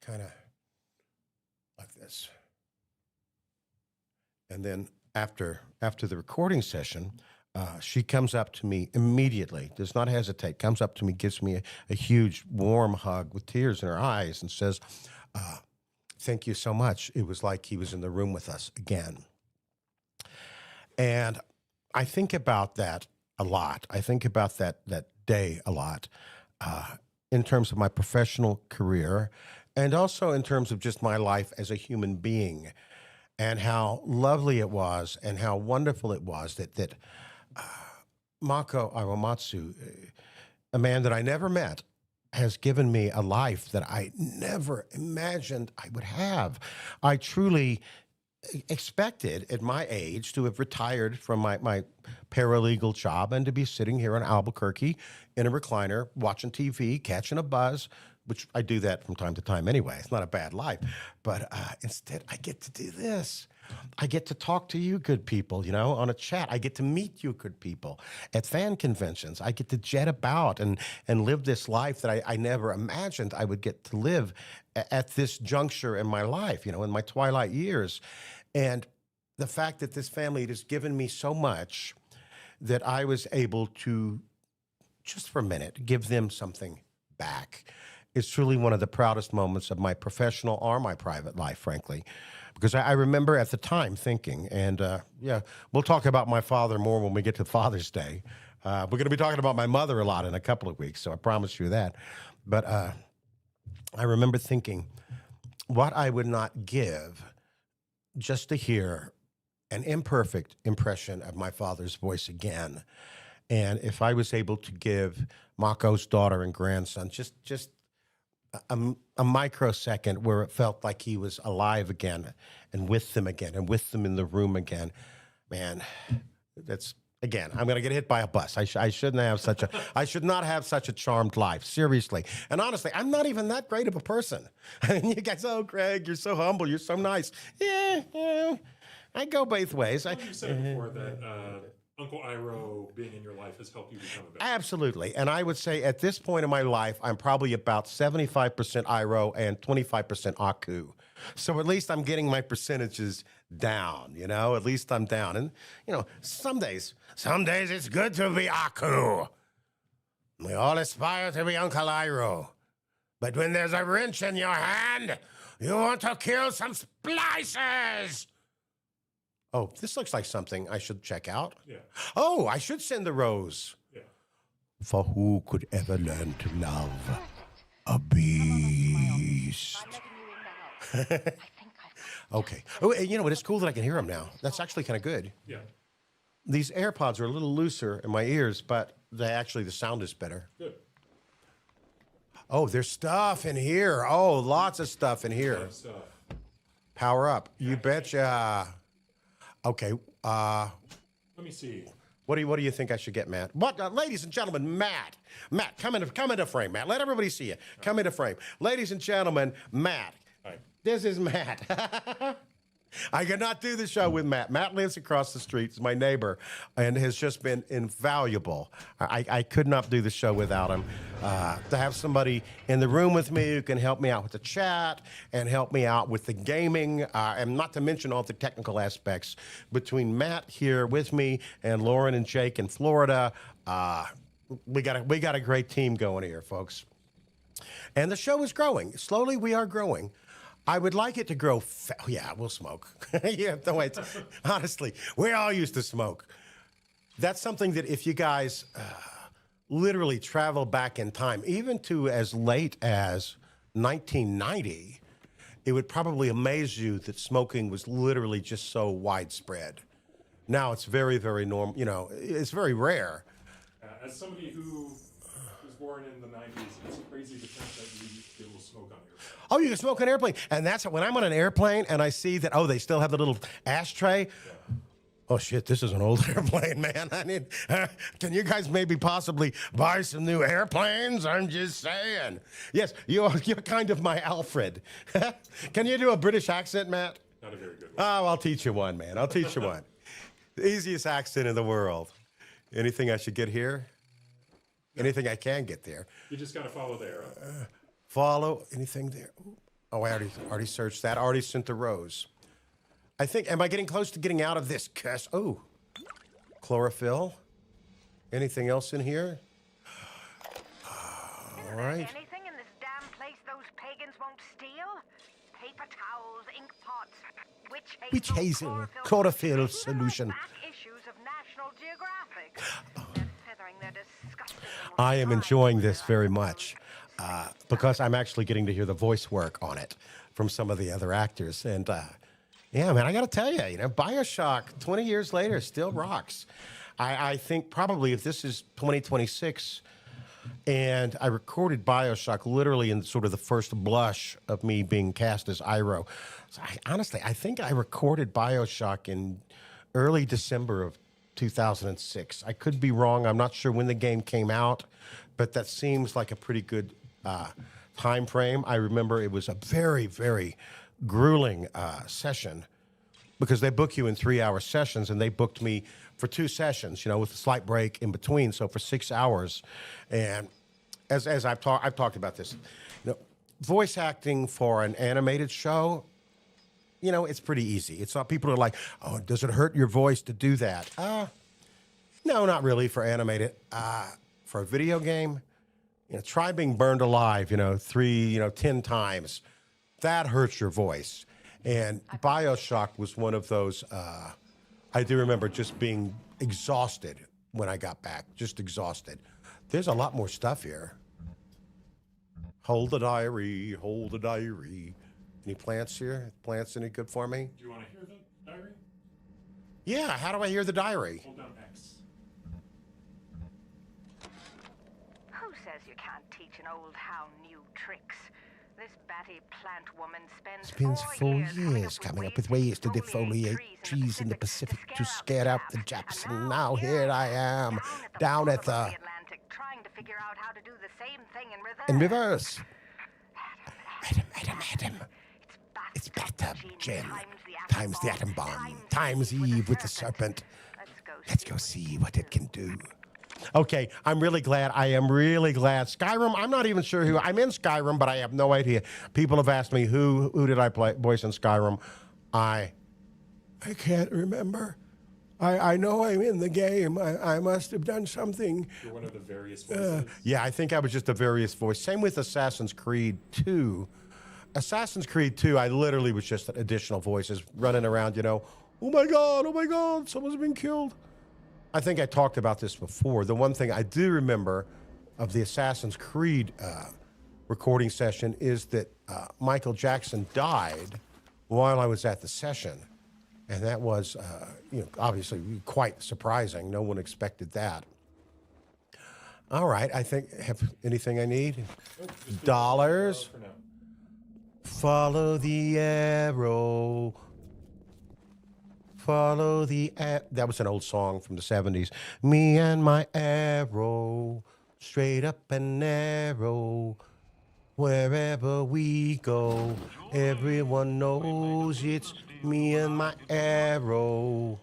kind of like this. And then after the recording session, she comes up to me immediately, does not hesitate, comes up to me, gives me a huge warm hug with tears in her eyes and says, thank you so much. It was like he was in the room with us again. And I think about that a lot. I think about that day a lot in terms of my professional career and also in terms of just my life as a human being and how lovely it was and how wonderful it was that Mako Iwamatsu, a man that I never met, has given me a life that I never imagined I would have. I truly expected at my age to have retired from my paralegal job and to be sitting here in Albuquerque in a recliner, watching TV, catching a buzz, which I do that from time to time anyway. It's not a bad life. But instead, I get to do this. I get to talk to you good people, on a chat. I get to meet you good people at fan conventions. I get to jet about and live this life that I never imagined I would get to live at this juncture in my life, in my twilight years. And the fact that this family has given me so much that I was able to, just for a minute, give them something back. It's truly one of the proudest moments of my professional or my private life, frankly. Because I remember at the time thinking, and we'll talk about my father more when we get to Father's Day. We're going to be talking about my mother a lot in a couple of weeks, so I promise you that. But I remember thinking what I would not give just to hear an imperfect impression of my father's voice again. And if I was able to give Mako's daughter and grandson just a microsecond where it felt like he was alive again and with them again and with them in the room again, man, that's, again, I'm going to get hit by a bus. I should not have such a charmed life, seriously. And honestly, I'm not even that great of a person. You guys, oh, Craig, you're so humble, you're so nice. Yeah, I go both ways. You said before that Uncle Iroh being in your life has helped you become a better. Absolutely. And I would say at this point in my life, I'm probably about 75% Iroh and 25% Aku. So at least I'm getting my percentages down, at least I'm down. And, some days it's good to be Aku. We all aspire to be Uncle Iroh. But when there's a wrench in your hand, you want to kill some splicers. Oh, this looks like something I should check out. Yeah. Oh, I should send the rose. Yeah. For who could ever learn to love a beast? Okay. Oh, and you know what? It's cool that I can hear them now. That's actually kind of good. Yeah. These AirPods are a little looser in my ears, but the sound is better. Good. Oh, there's stuff in here. Oh, lots of stuff in here. Good stuff. Power up. You betcha. Okay. Let me see. What do you think I should get, Matt? What, ladies and gentlemen, Matt, come into frame, Matt. Let everybody see you. Come into frame, ladies and gentlemen, Matt. Hi. This is Matt. I could not do the show with Matt. Matt lives across the street, is my neighbor, and has just been invaluable. I could not do the show without him. To have somebody in the room with me who can help me out with the chat and help me out with the gaming, and not to mention all the technical aspects between Matt here with me and Lauren and Jake in Florida. We got a great team going here, folks. And the show is growing. Slowly, we are growing. I would like it to grow. Yeah, we'll smoke. Yeah, no, wait. Honestly, we all used to smoke. That's something that if you guys literally travel back in time, even to as late as 1990, it would probably amaze you that smoking was literally just so widespread. Now it's very, very normal. You know, it's very rare. As somebody who was born in the 90s, it's crazy to think that you be able to smoke on airplanes. Oh, you can smoke on an airplane. And that's when I'm on an airplane and I see that, oh, they still have the little ashtray. Oh, shit, this is an old airplane, man. I need, can you guys maybe possibly buy some new airplanes? I'm just saying. Yes, you're kind of my Alfred. Can you do a British accent, Matt? Not a very good one. Oh, I'll teach you one, man. I'll teach you one. The easiest accent in the world. Anything I should get here? Anything I can get there. You just got to follow the arrow. Follow anything there. Oh, I already searched that. Already sent the rose. I think, am I getting close to getting out of this cuss? Oh, chlorophyll. Anything else in here? All right. Anything in this damn place those pagans won't steal? Paper towels, ink pots, Witch hazel, chlorophyll solution. Back issues of National Geographic. They're feathering their disgusting I am enjoying this very much because I'm actually getting to hear the voice work on it from some of the other actors. And yeah, man, I got to tell you, BioShock, 20 years later, still rocks. I think probably if this is 2026, and I recorded BioShock literally in sort of the first blush of me being cast as Iroh. So honestly, I think I recorded BioShock in early December of 2006. I could be wrong. I'm not sure when the game came out, but that seems like a pretty good time frame. I remember it was a very, very grueling session because they book you in 3-hour sessions, and they booked me for 2 sessions, with a slight break in between, so for 6 hours. And as I've talked about this, voice acting for an animated show, it's pretty easy. It's not, people are like, oh, does it hurt your voice to do that? No, not really for animated. For a video game, try being burned alive, 10 times. That hurts your voice. And BioShock was one of those, I do remember just being exhausted when I got back, just exhausted. There's a lot more stuff here. Hold the diary, hold the diary. Any plants here? Plants any good for me? Do you want to hear the diary? Yeah, how do I hear the diary? Hold down X. Who says you can't teach an old hound new tricks? This batty plant woman spends 4 years coming up with ways to defoliate trees in the Pacific to scare out the Japs, and now here I am, down at the Atlantic, trying to figure out how to do the same thing in in reverse. Adam. It's bathtub Jim times the atom bomb times Eve with the serpent. Let's go see what it can do. Okay, I'm really glad. I am really glad. Skyrim, I'm not even sure who. I'm in Skyrim, but I have no idea. People have asked me who did I play voice in Skyrim. I can't remember. I know I'm in the game. I must have done something. You're one of the various voices. Yeah, I think I was just a various voice. Same with Assassin's Creed 2. Assassin's Creed 2, I literally was just additional voices running around, oh my God, someone's been killed. I think I talked about this before. The one thing I do remember of the Assassin's Creed recording session is that Michael Jackson died while I was at the session. And that was, obviously quite surprising. No one expected that. All right, I think, have anything I need? Dollars. For now. Follow the arrow. Follow the that was an old song from the 70s. Me and my arrow, straight up and narrow. Wherever we go, everyone knows it's me and my arrow.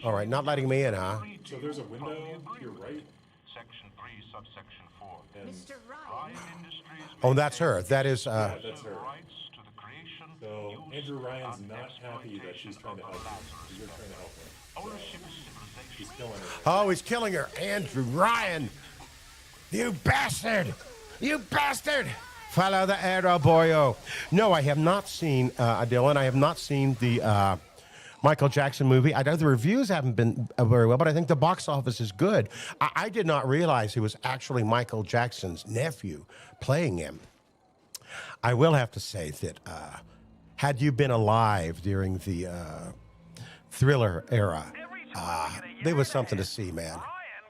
All right, not letting me in, huh? So there's a window to your right. Section 3, subsection 4. And Mr. Ryan. Oh, that's her. That is, yeah, that's her. Rights to the creation, So Andrew Ryan's not happy that she's trying to help you. You're trying to help her. ownership of civilization. She's killing her. oh, he's killing her. Andrew Ryan. You bastard. You bastard. Follow the arrow, boyo. No, I have not seen, Dylan, I have not seen the Michael Jackson movie. I know the reviews haven't been very well, but I think the box office is good. I did not realize he was actually Michael Jackson's nephew playing him. I will have to say that had you been alive during the Thriller era, There was something to see, man. Ryan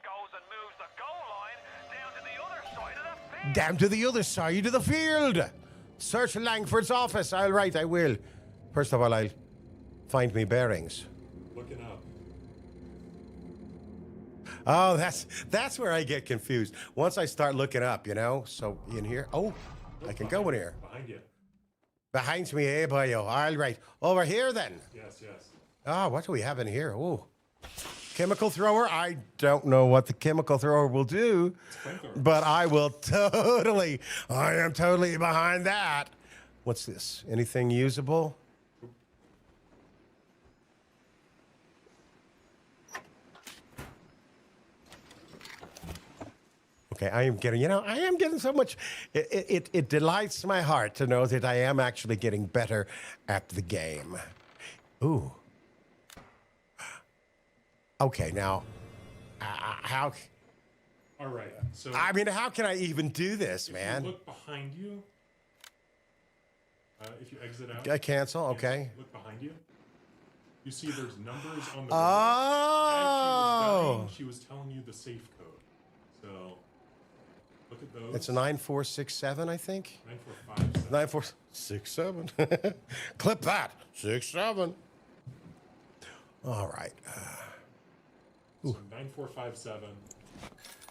goes and moves the goal line down to the other side of the field. Down to the other side of the field. Search Langford's office. All right, I will. First of all, I'll find me bearings. Looking up. Oh, that's where I get confused. Once I start looking up, you know. So in here. Oh, I can go in here. Behind you. Behind me, eh, boyo? All right. Over here, then. Yes, yes. Ah, what do we have in here? Oh, chemical thrower. I don't know what the chemical thrower will do, Flamethrower. but I am totally behind that. What's this? Anything usable? Okay, I am getting so much. It delights my heart to know that I am actually getting better at the game. Ooh. Okay, now, how? All right. So I mean, how can I even do this, if man? you look behind you, if you exit out, I cancel. Okay. Look behind you. You see, there's numbers on the. Oh. As she was telling you the safe code. So look at those. It's a 9467, I think. 9457. 9467. Clip that. 67. All right. So 9457.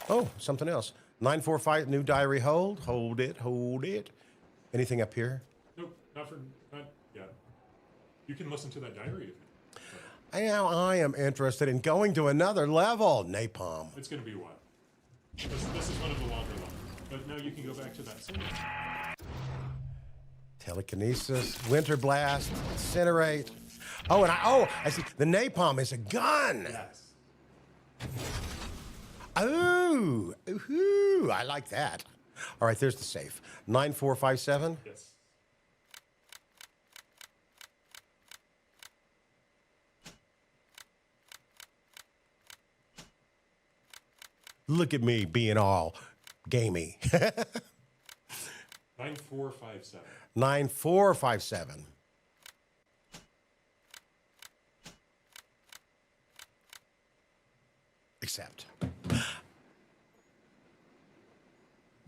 Oh, something else. 945 new diary hold. Hold it. Hold it. Anything up here? Nope, not yet. You can listen to that diary if you. Now I am interested in going to another level. Napalm. It's going to be what? This is one of the longer ones. But now you can go back to that scene. Telekinesis, Winter Blast, Incinerate. Oh, I see. The napalm is a gun. Yes. Oh, ooh, I like that. All right, there's the safe. 9457. Yes. Look at me being all gamey. 9457. 9457. Accept.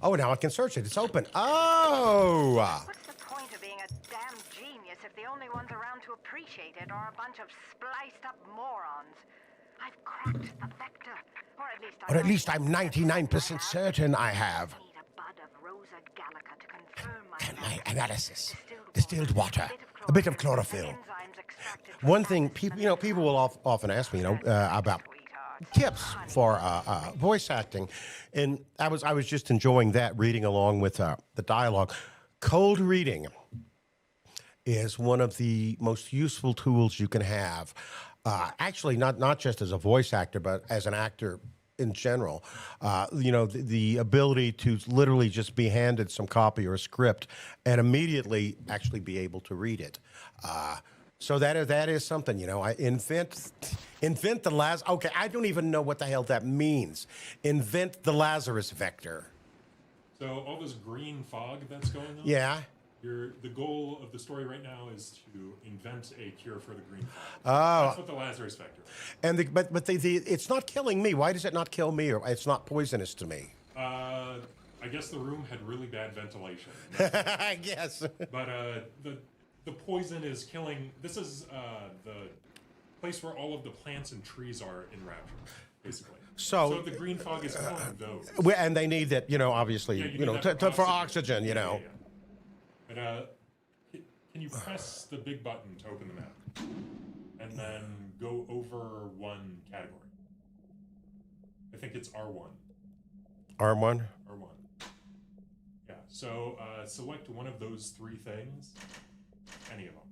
Oh, now I can search it. It's open. Oh! What's the point of being a damn genius if the only ones around to appreciate it are a bunch of spliced up morons? I've cracked the vector. Or at least I'm 99% certain I have. Need a bud of Rosa Gallica to confirm my My analysis. Distilled Distilled water. A bit of chlorophyll. enzymes extracted from One thing, plants people will often ask me, about tips for voice acting, and I was just enjoying that, reading along with the dialogue. Cold reading is one of the most useful tools you can have. Actually, not just as a voice actor, but as an actor in general. The ability to literally just be handed some copy or a script and immediately actually be able to read it. So that is something, I invent the Lazarus. Okay, I don't even know what the hell that means. Invent the Lazarus vector. So all this green fog that's going on. Yeah. The goal of the story right now is to invent a cure for the green fog. Oh. That's what the Lazarus vector is. And it's not killing me. Why does it not kill me, or it's not poisonous to me? I guess the room had really bad ventilation. I guess. But the poison is killing. This is the place where all of the plants and trees are in Rapture, basically. So the green fog is killing those. And they need that, obviously, Yeah, you need that for oxygen, Yeah. But can you press the big button to open the map, and then go over one category? I think it's R1. R1. R1. Yeah. So select one of those three things. Any of them.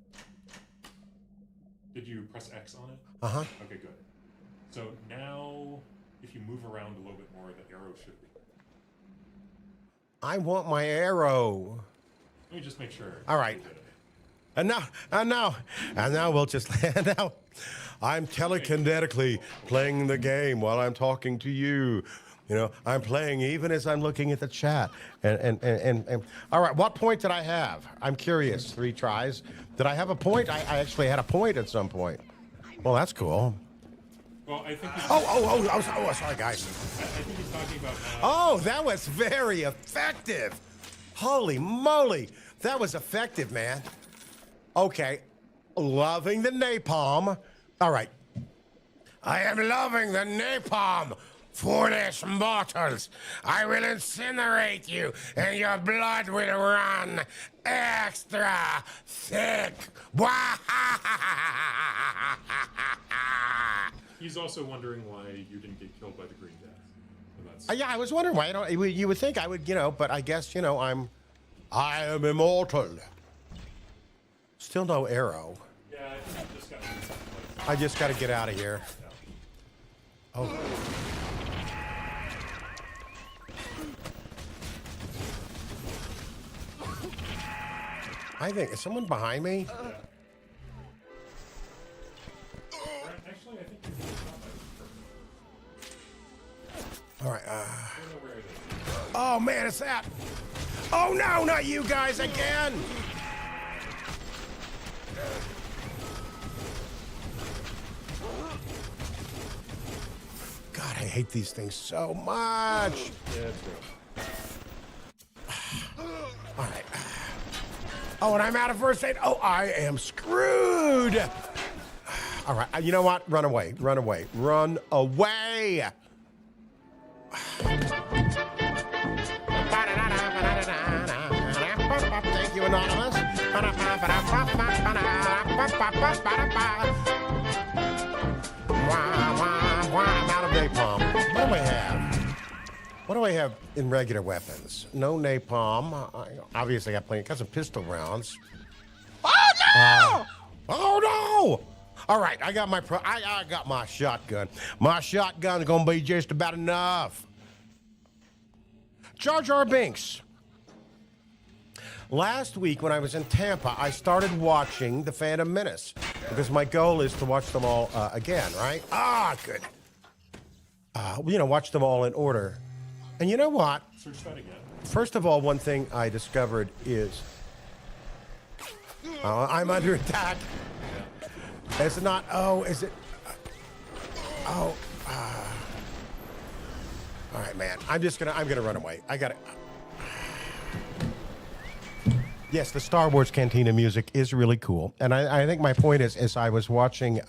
Did you press X on it? Uh-huh. Okay, good. So now, if you move around a little bit more, the arrow should be. I want my arrow. Let me just make sure. All right. you did it. And now we'll just now. I'm telekinetically playing the game while I'm talking to you. I'm playing even as I'm looking at the chat. And all right, what point did I have? I'm curious. 3 tries. Did I have a point? I actually had a point at some point. Well, that's cool. Well, I think he's, Sorry, guys. I think he's talking about Oh, that was very effective. Holy moly. That was effective, man. Okay. Loving the napalm. All right. I am loving the napalm. Foolish mortals. I will incinerate you and your blood will run extra thick. He's also wondering why you didn't get killed by the Green Death. So that's, Yeah, I was wondering why. You would think I would, but I guess, I am immortal. Still no arrow. yeah, I think you just got something like I just got to get out of here. Oh. I think, is someone behind me? Actually, I think you're getting shot by the All right. I don't know where it is. Oh, man, it's that. Oh, no, not you guys again. God, I hate these things so much. Yeah, it's real. All right. Oh, and I'm out of first aid. Oh, I am screwed. All right. You know what? Run away. Run away. Run away. Thank you, Anonymous. I'm out of napalm. What do I have? What do I have in regular weapons? No napalm. Obviously, I got some pistol rounds. Oh no! Oh no! All right, I got my I got my shotgun. My shotgun's gonna be just about enough. Jar Jar Binks. Last week when I was in Tampa, I started watching The Phantom Menace because my goal is to watch them all again, right? Good. Watch them all in order. And you know what? Search that again. First of all, one thing I discovered is I'm under attack. Is it not? Oh, is it? Oh. All right, man. I'm gonna run away. I got it. Yes, the Star Wars Cantina music is really cool, and I think my point is I was watching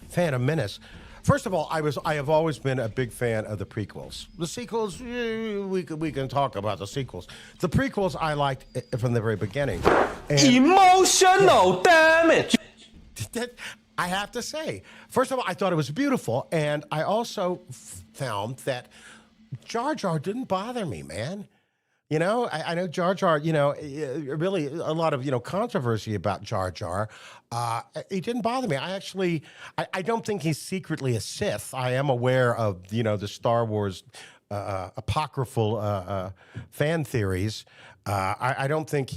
Phantom Menace. First of all, I have always been a big fan of the prequels. The sequels, we can talk about the sequels. The prequels I liked from the very beginning. And Emotional damage. I have to say, first of all, I thought it was beautiful, and I also found that Jar Jar didn't bother me, man. I know Jar Jar, really a lot of, controversy about Jar Jar. He didn't bother me. I don't think he's secretly a Sith. I am aware of, the Star Wars apocryphal fan theories. I don't think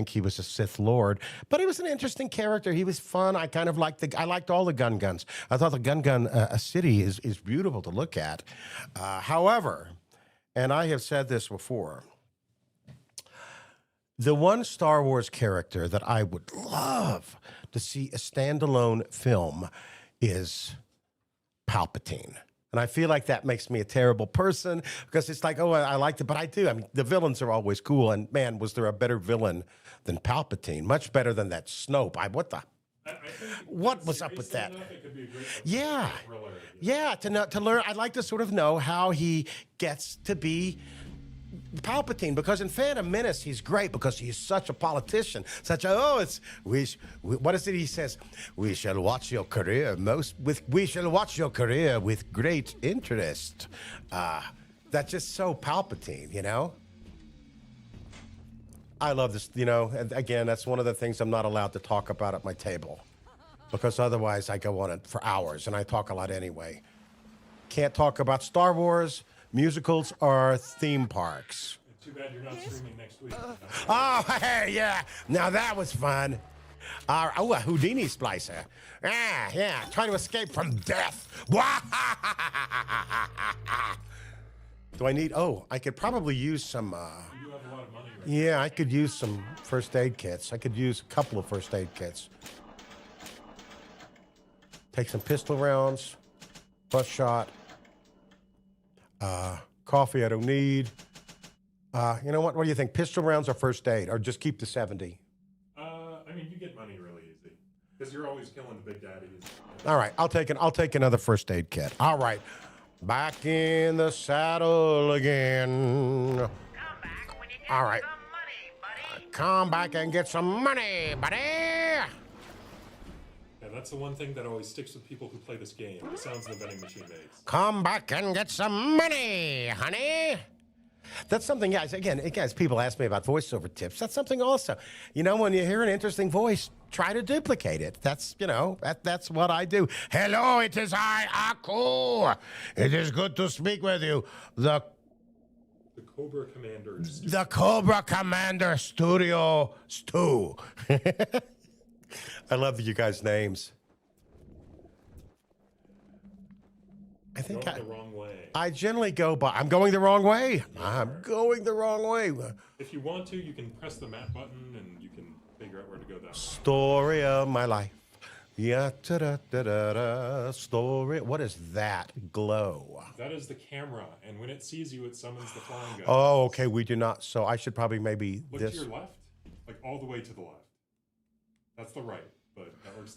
he was a Sith Lord, but he was an interesting character. He was fun. I kind of I liked all the guns. I thought the Gun city is beautiful to look at. However, and I have said this before, the one Star Wars character that I would love to see a standalone film is Palpatine. And I feel like that makes me a terrible person because it's like, I liked it, but I do. I mean, the villains are always cool. And man, was there a better villain than Palpatine? Much better than that Snoke. What was up with that? It could be a great Yeah. thriller. Yeah, to learn, I'd like to sort of know how he gets to be Palpatine, because in Phantom Menace he's great because he's such a politician, what is it he says? We shall watch your career with great interest. That's just so Palpatine, I love this, and again, that's one of the things I'm not allowed to talk about at my table because otherwise I go on it for hours and I talk a lot anyway. Can't talk about Star Wars, musicals, or theme parks. Too bad you're not streaming next week. Oh, hey, yeah. Now that was fun. A Houdini splicer. Yeah. Trying to escape from death. Do I need... I could probably use some... You have a lot of money right Yeah, I could use some first aid kits. I could use a couple of first aid kits. Take some pistol rounds, plus shot, coffee I don't need. You know what? What do you think? Pistol rounds or first aid, or just keep the 70? I mean, you get money really easy because you're always killing the big daddies. All right, I'll take another first aid kit. All right, back in the saddle again. Come back when you get All right. some money, buddy. Come back and get some money, buddy. Yeah, that's the one thing that always sticks with people who play this game. The sounds the vending machine makes. Come back and get some money, honey. That's something, guys. Again, people ask me about voiceover tips. That's something also. You know, when you hear an interesting voice, try to duplicate it. That's, that's what I do. Hello, it is I, Aku. It is good to speak with you. The Cobra Commanders. The Cobra Commander Studio Stu. I love you guys' names. I think Going the wrong way. I generally go by. I'm going the wrong way. I'm going the wrong way. If you want to, you can press the map button and you can figure out where to go that way. Story of my life. Yeah, da-da-da-da-da. Story. What is that glow? That is the camera, and when it sees you, it summons the flying guy. Oh, okay. We do not. So I should probably maybe Look this. to your left, like all the way to the left. That's the right, but that works.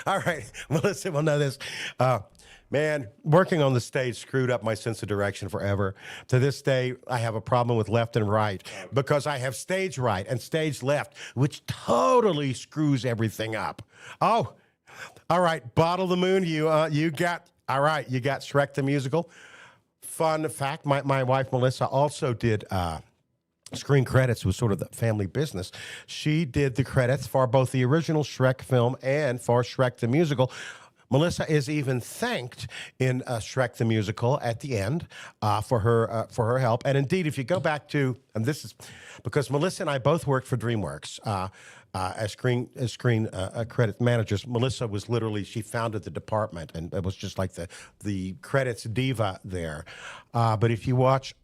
All right. Melissa will know this. Man, working on the stage screwed up my sense of direction forever. To this day, I have a problem with left and right because I have stage right and stage left, which totally screws everything up. Oh, all right. Bottle the Moon, you got Shrek the Musical. Fun fact, my wife, Melissa, also did screen credits, was sort of the family business. She did the credits for both the original Shrek film and for Shrek the Musical. Melissa is even thanked in Shrek the Musical at the end for her help. And indeed, if you go back to, and this is because Melissa and I both worked for DreamWorks as screen credit managers. Melissa was literally, she founded the department, and it was just like the credits diva there. But if you watch,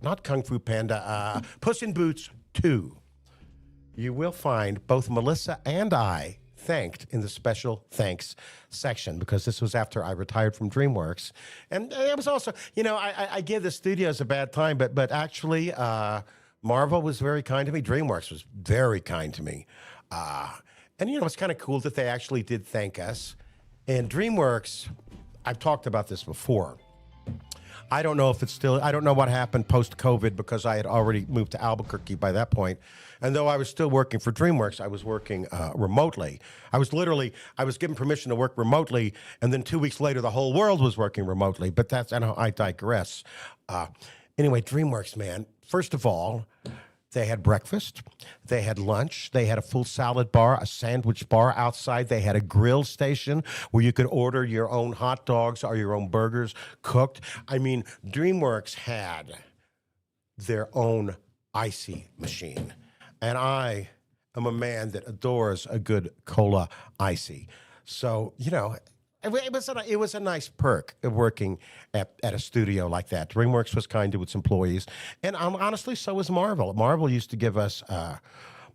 not Kung Fu Panda, Puss in Boots 2, you will find both Melissa and I thanked in the special thanks section, because this was after I retired from DreamWorks. And it was also, I give the studios a bad time, but actually Marvel was very kind to me. DreamWorks was very kind to me. And it's kind of cool that they actually did thank us. And DreamWorks, I've talked about this before. I don't know if it's still, I don't know what happened post-COVID, because I had already moved to Albuquerque by that point. And though I was still working for DreamWorks, I was working remotely. I was given permission to work remotely, and then 2 weeks later, the whole world was working remotely. But I digress. Anyway, DreamWorks, man, first of all, they had breakfast, they had lunch, they had a full salad bar, a sandwich bar outside, they had a grill station where you could order your own hot dogs or your own burgers cooked. I mean, DreamWorks had their own icy machine. And I am a man that adores a good cola icy. So, it was a nice perk of working at a studio like that. DreamWorks was kind to its employees. And honestly, so was Marvel. Marvel used to give us,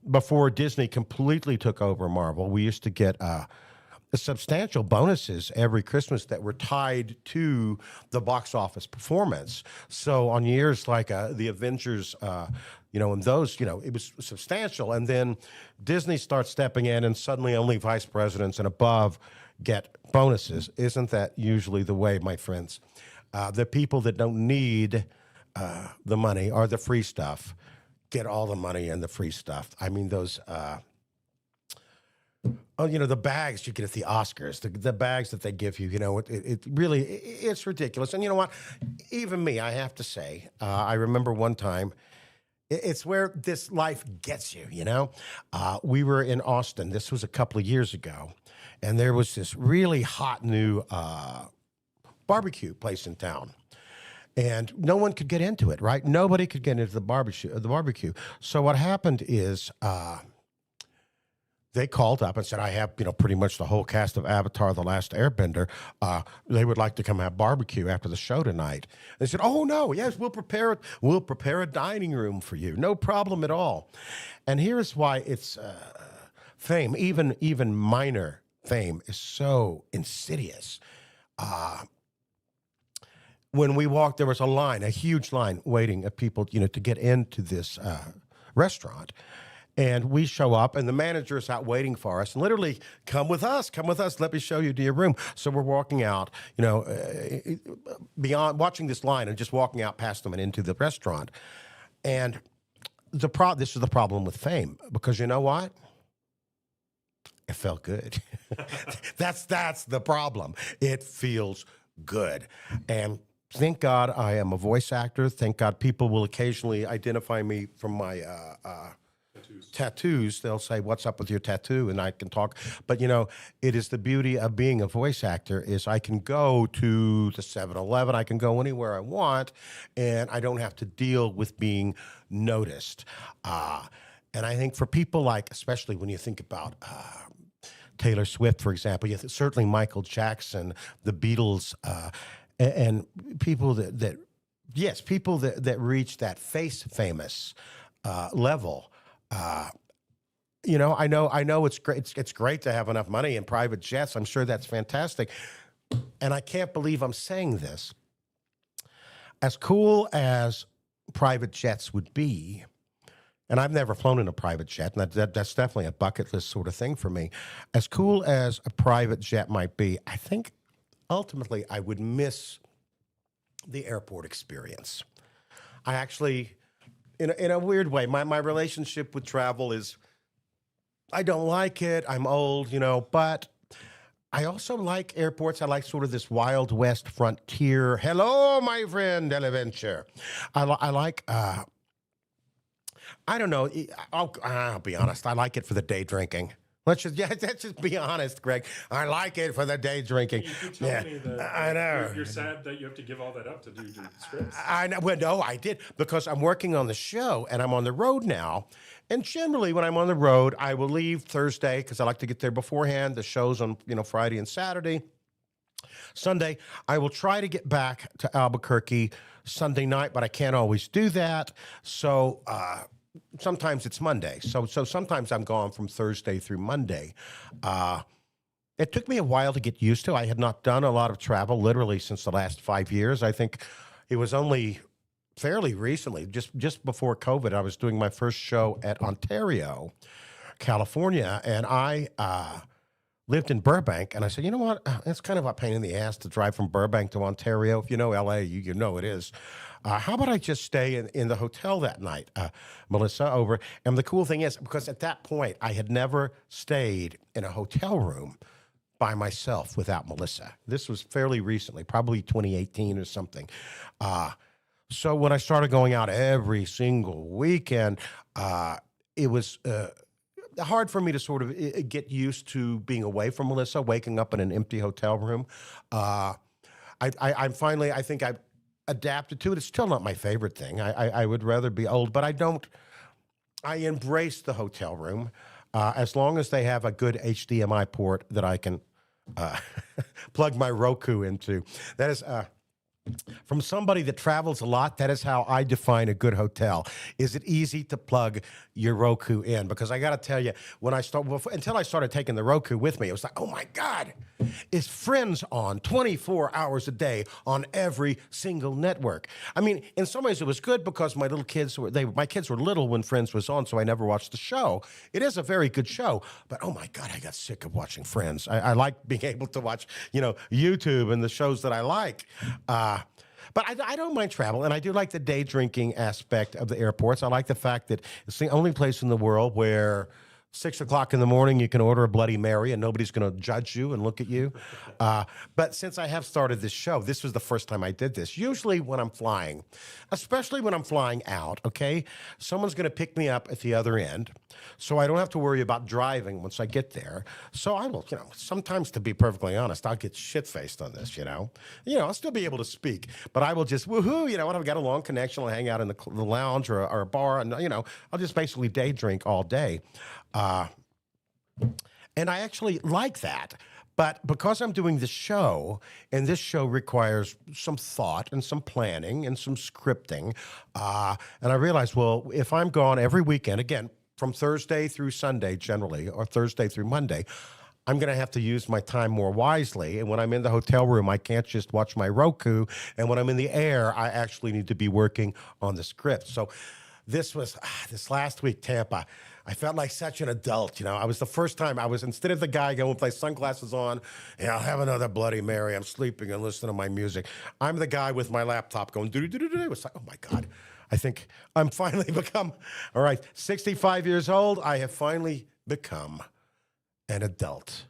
before Disney completely took over Marvel, we used to get substantial bonuses every Christmas that were tied to the box office performance. So on years like the Avengers, and those, it was substantial. And then Disney starts stepping in, and suddenly only vice presidents and above get bonuses. Isn't that usually the way, my friends? The people that don't need the money or the free stuff get all the money and the free stuff. I mean, those, the bags you get at the Oscars, the bags that they give you, it really, it's ridiculous. And you know what? Even me, I have to say, I remember one time, it's where this life gets you, we were in Austin. This was a couple of years ago. And there was this really hot new barbecue place in town. And no one could get into it, right? Nobody could get into the barbecue. So what happened is they called up and said, I have, pretty much the whole cast of Avatar: The Last Airbender. They would like to come have barbecue after the show tonight. They said, oh, no, yes, we'll prepare a dining room for you. No problem at all. And here's why it's fame, even minor fame is so insidious. When we walked, there was a line, a huge line waiting of people, to get into this restaurant. And we show up, and the manager is out waiting for us, and literally, come with us, let me show you to your room. So we're walking out, beyond watching this line and just walking out past them and into the restaurant. And this is the problem with fame, because you know what? It felt good. That's the problem. It feels good. And thank God I am a voice actor. Thank God people will occasionally identify me from my tattoos. They'll say, "What's up with your tattoo?" And I can talk. But it is the beauty of being a voice actor is I can go to the 7-Eleven, I can go anywhere I want, and I don't have to deal with being noticed. And I think for people like, especially when you think about Taylor Swift, for example, certainly Michael Jackson, the Beatles, and people that reach that famous level. I know it's great. It's great to have enough money and private jets. I'm sure that's fantastic. And I can't believe I'm saying this. As cool as private jets would be, and I've never flown in a private jet, and that's definitely a bucket list sort of thing for me. As cool as a private jet might be, I think ultimately I would miss the airport experience. I actually, in a weird way, my relationship with travel is, I don't like it. I'm old, but I also like airports. I like sort of this Wild West frontier. Hello, my friend, Eleventure. I like, I don't know. I'll be honest. I like it for the day drinking. Let's just be honest, Greg. I like it for the day drinking. You keep telling me that I know. You're sad that you have to give all that up to do your scripts. I know. Well, no, I did, because I'm working on the show and I'm on the road now. And generally, when I'm on the road, I will leave Thursday because I like to get there beforehand. The show's on Friday and Saturday. Sunday, I will try to get back to Albuquerque Sunday night, but I can't always do that. So sometimes it's Monday. So sometimes I'm gone from Thursday through Monday. It took me a while to get used to. I had not done a lot of travel literally since the last 5 years. I think it was only fairly recently, just before COVID, I was doing my first show at Ontario, California, and I lived in Burbank, and I said, you know what, it's kind of a pain in the ass to drive from Burbank to Ontario. If you know LA, you know it is. How about I just stay in the hotel that night, Melissa, over? And the cool thing is, because at that point, I had never stayed in a hotel room by myself without Melissa. This was fairly recently, probably 2018 or something. So when I started going out every single weekend, it was hard for me to sort of get used to being away from Melissa, waking up in an empty hotel room. I think I've adapted to it. It's still not my favorite thing. I would rather be old, but I embrace the hotel room as long as they have a good HDMI port that I can plug my Roku into. That is... from somebody that travels a lot, that is how I define a good hotel. Is it easy to plug your Roku in? Because I got to tell you, until I started taking the Roku with me, it was like, oh my God, is Friends on 24 hours a day on every single network? I mean, in some ways it was good because my kids were little when Friends was on, so I never watched the show. It is a very good show, but oh my God, I got sick of watching Friends. I like being able to watch, YouTube and the shows that I like. But I don't mind travel, and I do like the day drinking aspect of the airports. I like the fact that it's the only place in the world where 6 o'clock in the morning you can order a Bloody Mary and nobody's going to judge you and look at you. But since I have started this show, this was the first time I did this. Usually when I'm flying, especially when I'm flying out, okay, someone's going to pick me up at the other end, so I don't have to worry about driving once I get there. So I will, sometimes, to be perfectly honest, I'll get shit-faced on this, I'll still be able to speak, but I will just, woohoo, when I've got a long connection, I'll hang out in the lounge or a bar, and, I'll just basically day drink all day. And I actually like that. But because I'm doing this show, and this show requires some thought and some planning and some scripting, and I realized, well, if I'm gone every weekend, again, from Thursday through Sunday generally, or Thursday through Monday, I'm going to have to use my time more wisely. And when I'm in the hotel room, I can't just watch my Roku. And when I'm in the air, I actually need to be working on the script. So this last week, Tampa, I felt like such an adult. I was the first time instead of the guy going with my sunglasses on, and I'll have another Bloody Mary, I'm sleeping and listening to my music. I'm the guy with my laptop going, do-do-do-do-do. It's like, oh my God. I think I'm finally become, all right, 65 years old. I have finally become an adult.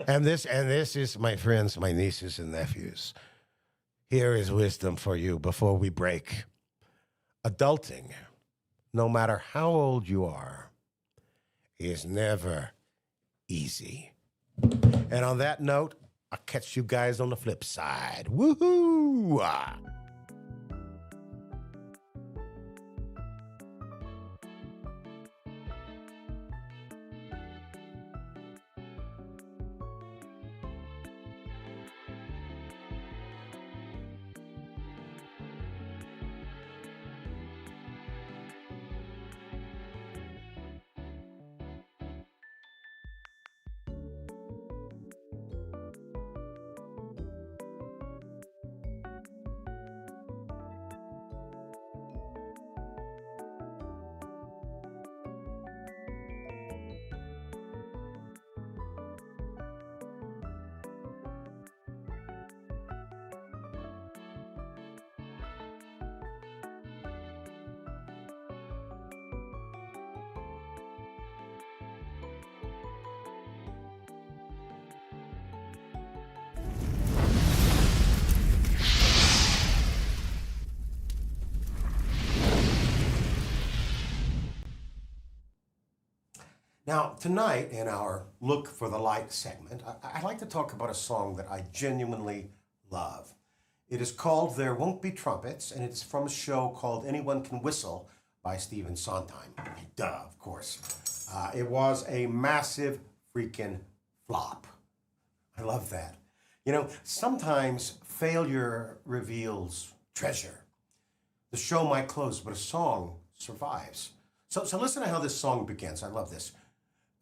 and this is, my friends, my nieces and nephews. Here is wisdom for you before we break. Adulting, no matter how old you are, is never easy. And on that note, I'll catch you guys on the flip side. Woohoo! Now, tonight in our Look for the Light segment, I'd like to talk about a song that I genuinely love. It is called There Won't Be Trumpets, and it's from a show called Anyone Can Whistle by Stephen Sondheim. Duh, of course. It was a massive freaking flop. I love that. Sometimes failure reveals treasure. The show might close, but a song survives. So listen to how this song begins. I love this.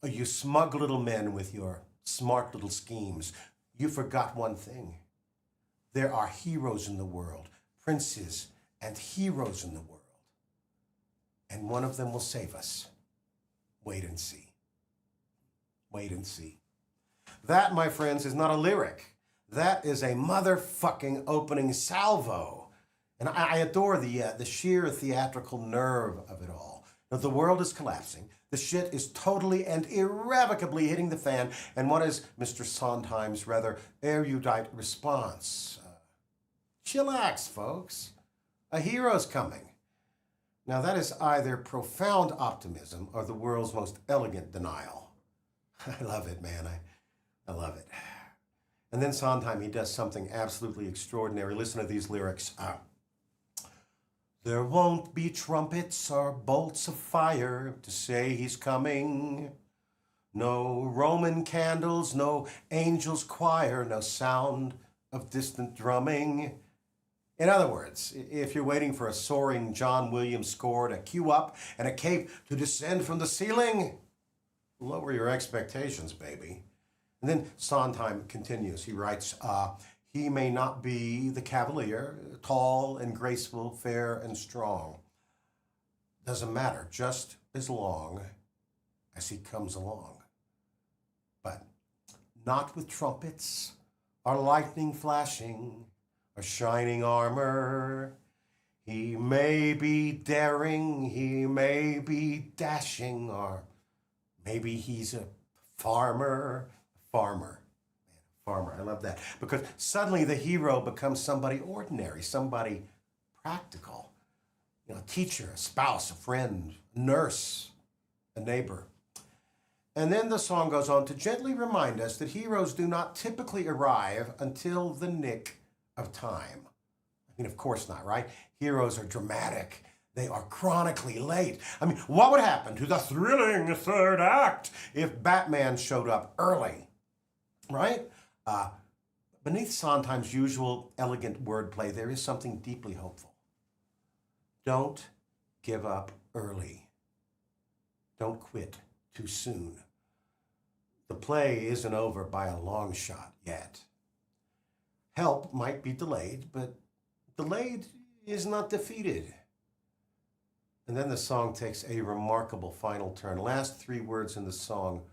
You smug little men with your smart little schemes, you forgot one thing. There are heroes in the world, princes and heroes in the world. And one of them will save us. Wait and see. Wait and see. That, my friends, is not a lyric. That is a motherfucking opening salvo. And I adore the sheer theatrical nerve of it all. Now, the world is collapsing. The shit is totally and irrevocably hitting the fan. And what is Mr. Sondheim's rather erudite response? Chillax, folks. A hero's coming. Now, that is either profound optimism or the world's most elegant denial. I love it, man. I love it. And then Sondheim, he does something absolutely extraordinary. Listen to these lyrics. There won't be trumpets or bolts of fire to say he's coming. No Roman candles, no angels' choir, no sound of distant drumming. In other words, if you're waiting for a soaring John Williams score to cue up and a cape to descend from the ceiling, lower your expectations, baby. And then Sondheim continues. He writes, he may not be the cavalier, tall and graceful, fair and strong. Doesn't matter, just as long as he comes along. But not with trumpets or lightning flashing or shining armor. He may be daring, he may be dashing, or maybe he's a farmer. Farmer, I love that. Because suddenly the hero becomes somebody ordinary, somebody practical. A teacher, a spouse, a friend, a nurse, a neighbor. And then the song goes on to gently remind us that heroes do not typically arrive until the nick of time. Of course not, right? Heroes are dramatic. They are chronically late. What would happen to the thrilling third act if Batman showed up early, right? Beneath Sondheim's usual elegant wordplay, there is something deeply hopeful. Don't give up early. Don't quit too soon. The play isn't over by a long shot yet. Help might be delayed, but delayed is not defeated. And then the song takes a remarkable final turn. Last three words in the song,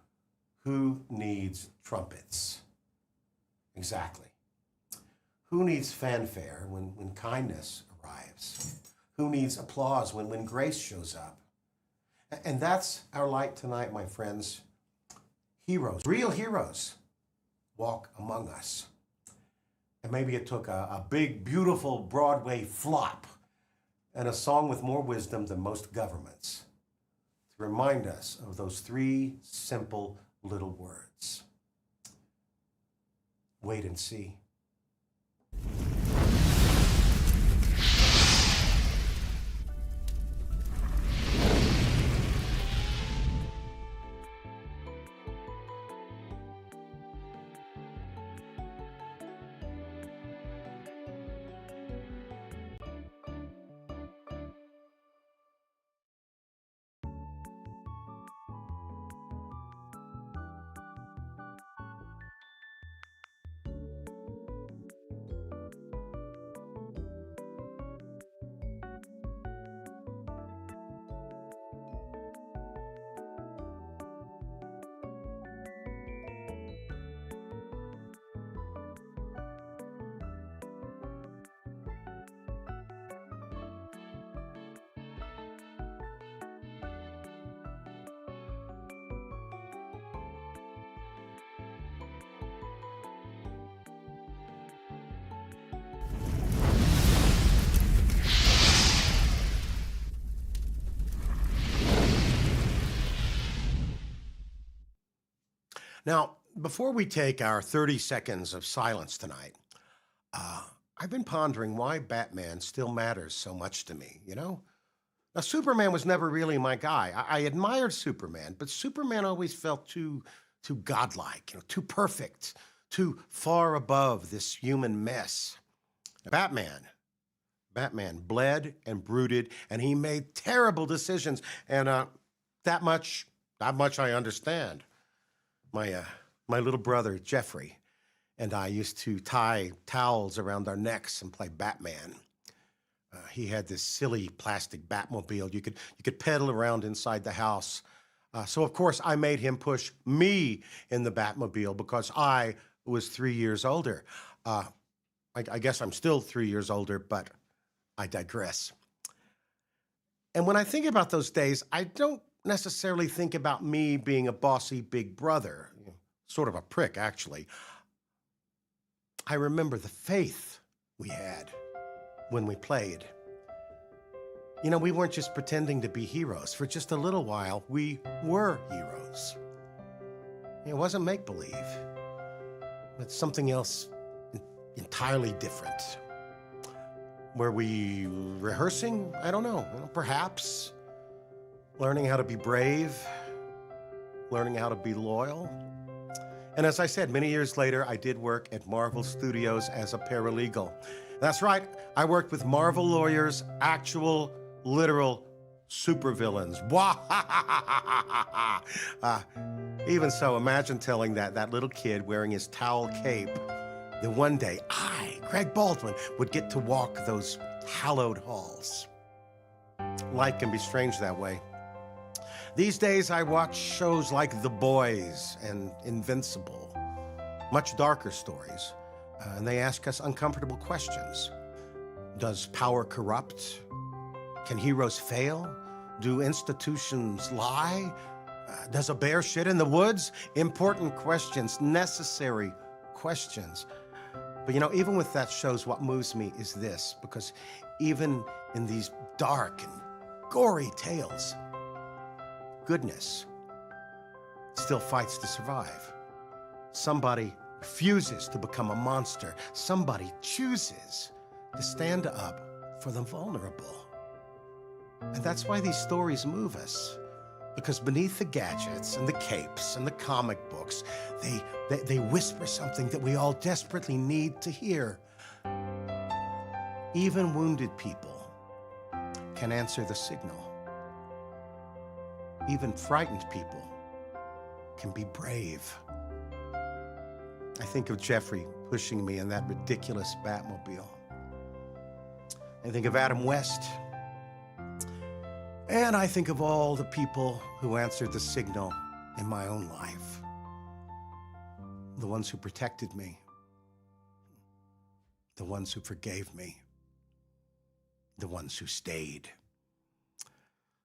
who needs trumpets? Exactly. Who needs fanfare when kindness arrives? Who needs applause when grace shows up? And that's our light tonight, my friends. Heroes, real heroes, walk among us. And maybe it took a big, beautiful Broadway flop and a song with more wisdom than most governments to remind us of those three simple little words. Wait and see. Now, before we take our 30 seconds of silence tonight, I've been pondering why Batman still matters so much to me, you know? Now, Superman was never really my guy. I admired Superman, but Superman always felt too godlike, too perfect, too far above this human mess. Batman bled and brooded, and he made terrible decisions, and that much I understand. My little brother, Jeffrey, and I used to tie towels around our necks and play Batman. He had this silly plastic Batmobile you could pedal around inside the house. So, of course, I made him push me in the Batmobile because I was 3 years older. I guess I'm still 3 years older, but I digress. And when I think about those days, I don't necessarily think about me being a bossy big brother, sort of a prick, actually. I remember the faith we had when we played. We weren't just pretending to be heroes. For just a little while, we were heroes. It wasn't make-believe, but something else entirely different. Were we rehearsing? I don't know. Perhaps. Learning how to be brave, learning how to be loyal. And as I said, many years later, I did work at Marvel Studios as a paralegal. That's right, I worked with Marvel lawyers, actual, literal supervillains. Even so, imagine telling that little kid wearing his towel cape that one day I, Greg Baldwin, would get to walk those hallowed halls. Life can be strange that way. These days, I watch shows like The Boys and Invincible, much darker stories, and they ask us uncomfortable questions. Does power corrupt? Can heroes fail? Do institutions lie? Does a bear shit in the woods? Important questions, necessary questions. But even with that shows, what moves me is this, because even in these dark and gory tales, goodness still fights to survive. Somebody refuses to become a monster. Somebody chooses to stand up for the vulnerable. And that's why these stories move us. Because beneath the gadgets and the capes and the comic books, they whisper something that we all desperately need to hear. Even wounded people can answer the signal. Even frightened people can be brave. I think of Jeffrey pushing me in that ridiculous Batmobile. I think of Adam West. And I think of all the people who answered the signal in my own life. The ones who protected me. The ones who forgave me. The ones who stayed.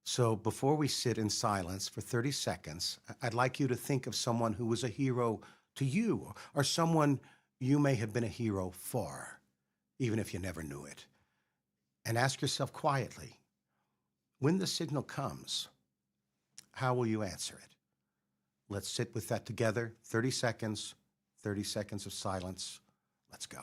So before we sit in silence for 30 seconds, I'd like you to think of someone who was a hero to you, or someone you may have been a hero for, even if you never knew it. And ask yourself quietly, when the signal comes, how will you answer it? Let's sit with that together. 30 seconds of silence. Let's go.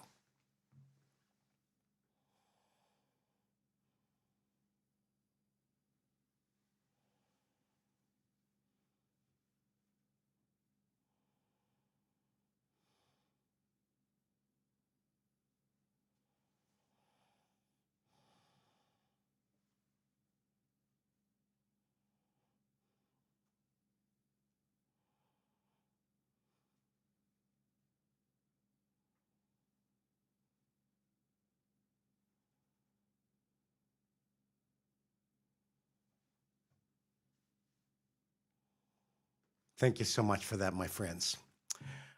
Thank you so much for that, my friends.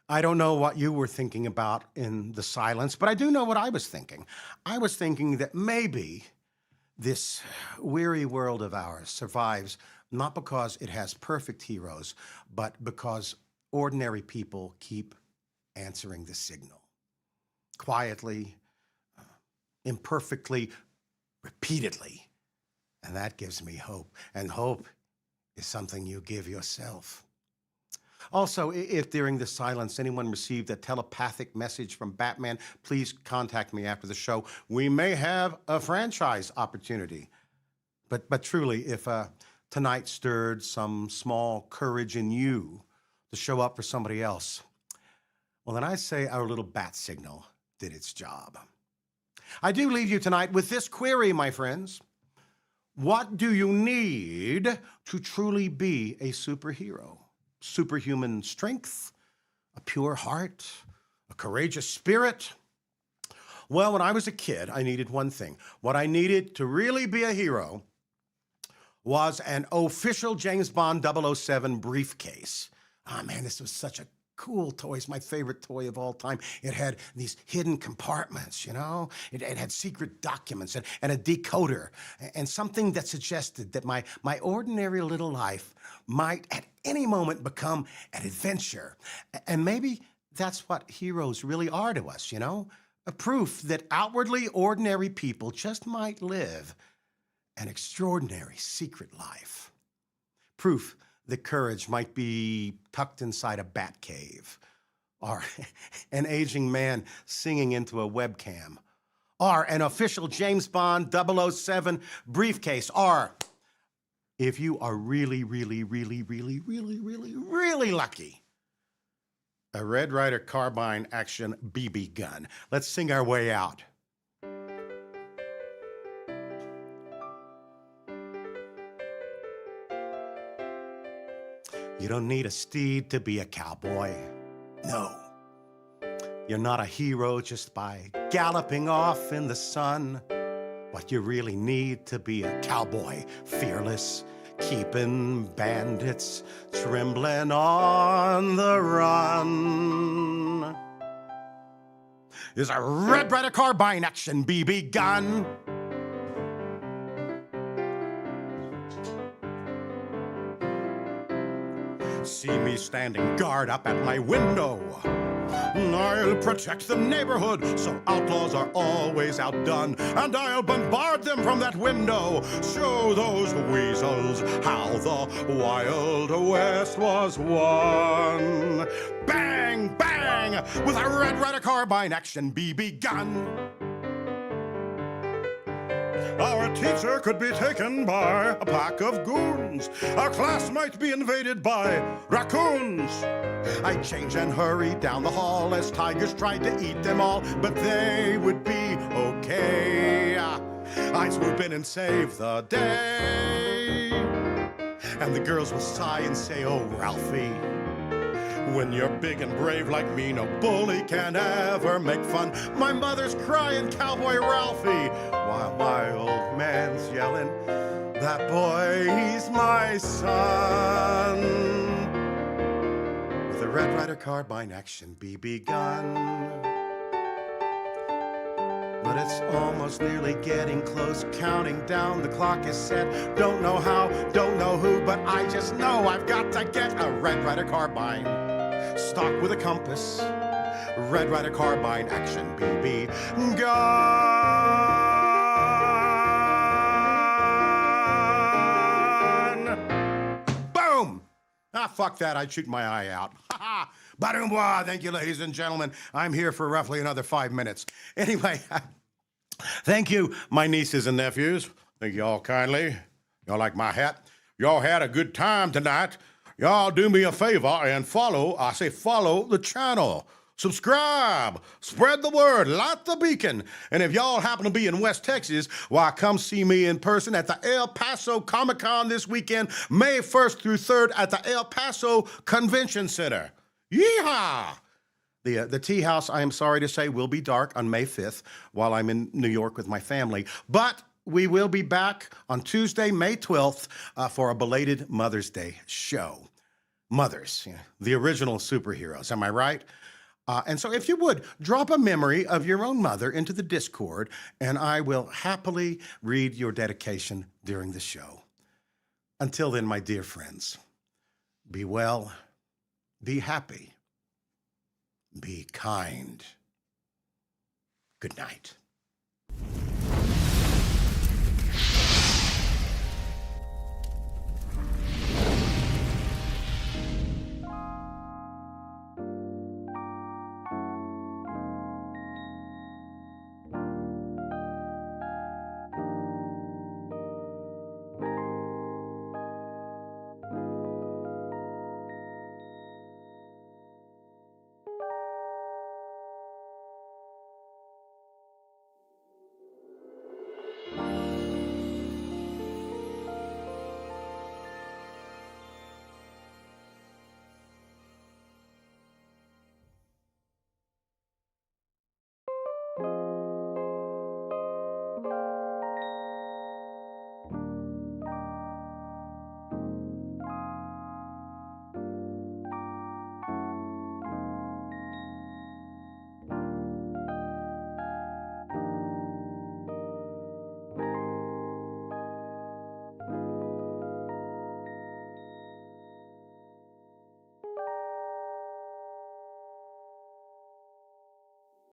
I don't know what you were thinking about in the silence, but I do know what I was thinking. I was thinking that maybe this weary world of ours survives not because it has perfect heroes, but because ordinary people keep answering the signal. Quietly, imperfectly, repeatedly. And that gives me hope. And hope is something you give yourself. Also, if during the silence anyone received a telepathic message from Batman, please contact me after the show. We may have a franchise opportunity. But truly, if tonight stirred some small courage in you to show up for somebody else, well, then I say our little bat signal did its job. I do leave you tonight with this query, my friends. What do you need to truly be a superhero? Superhuman strength, a pure heart, a courageous spirit? Well, when I was a kid, I needed one thing. What I needed to really be a hero was an official James Bond 007 briefcase. Ah, man, this was such a cool toy. It's my favorite toy of all time. It had these hidden compartments, you know? It had secret documents and a decoder and something that suggested that my ordinary little life might at any moment become an adventure. And maybe that's what heroes really are to us, you know? A proof that outwardly ordinary people just might live an extraordinary secret life. Proof that courage might be tucked inside a bat cave, or an aging man singing into a webcam, or an official James Bond 007 briefcase, or if you are really lucky, a Red Ryder carbine action BB gun. Let's sing our way out. You don't need a steed to be a cowboy. No. You're not a hero just by galloping off in the sun. What you really need to be a cowboy, fearless, keeping bandits trembling on the run, is a Red Ryder carbine action BB gun. See me standing guard up at my window. I'll protect the neighborhood so outlaws are always outdone, and I'll bombard them from that window, show those weasels how the Wild West was won. Bang, bang, with a Red Ryder carbine action BB gun. Our teacher could be taken by a pack of goons. Our class might be invaded by raccoons. I'd change and hurry down the hall as tigers tried to eat them all, but they would be okay. I'd swoop in and save the day, and the girls will sigh and say, "Oh, Ralphie, When you're big and brave like me, no bully can ever make fun. My mother's crying, Cowboy Ralphie, while my old man's yelling, that boy, he's my son. With a Red Ryder carbine action BB gun. But it's almost nearly getting close, counting down, the clock is set. Don't know how, don't know who, but I just know I've got to get a Red Ryder carbine. Stocked with a compass, Red Ryder carbine action BB gun. Boom! Ah, fuck that, I'd shoot my eye out. Ha ha! Badoom bois, thank you, ladies and gentlemen. I'm here for roughly another 5 minutes. Anyway, thank you, my nieces and nephews. Thank you all kindly. Y'all like my hat? Y'all had a good time tonight. Y'all do me a favor and follow the channel. Subscribe, spread the word, light the beacon. And if y'all happen to be in West Texas, why, come see me in person at the El Paso Comic-Con this weekend, May 1st through 3rd at the El Paso Convention Center. Yeehaw! The tea house, I am sorry to say, will be dark on May 5th while I'm in New York with my family. But we will be back on Tuesday, May 12th for a belated Mother's Day show. Mothers, the original superheroes, am I right? And so if you would, drop a memory of your own mother into the Discord, and I will happily read your dedication during the show. Until then, my dear friends, be well, be happy, be kind. Good night.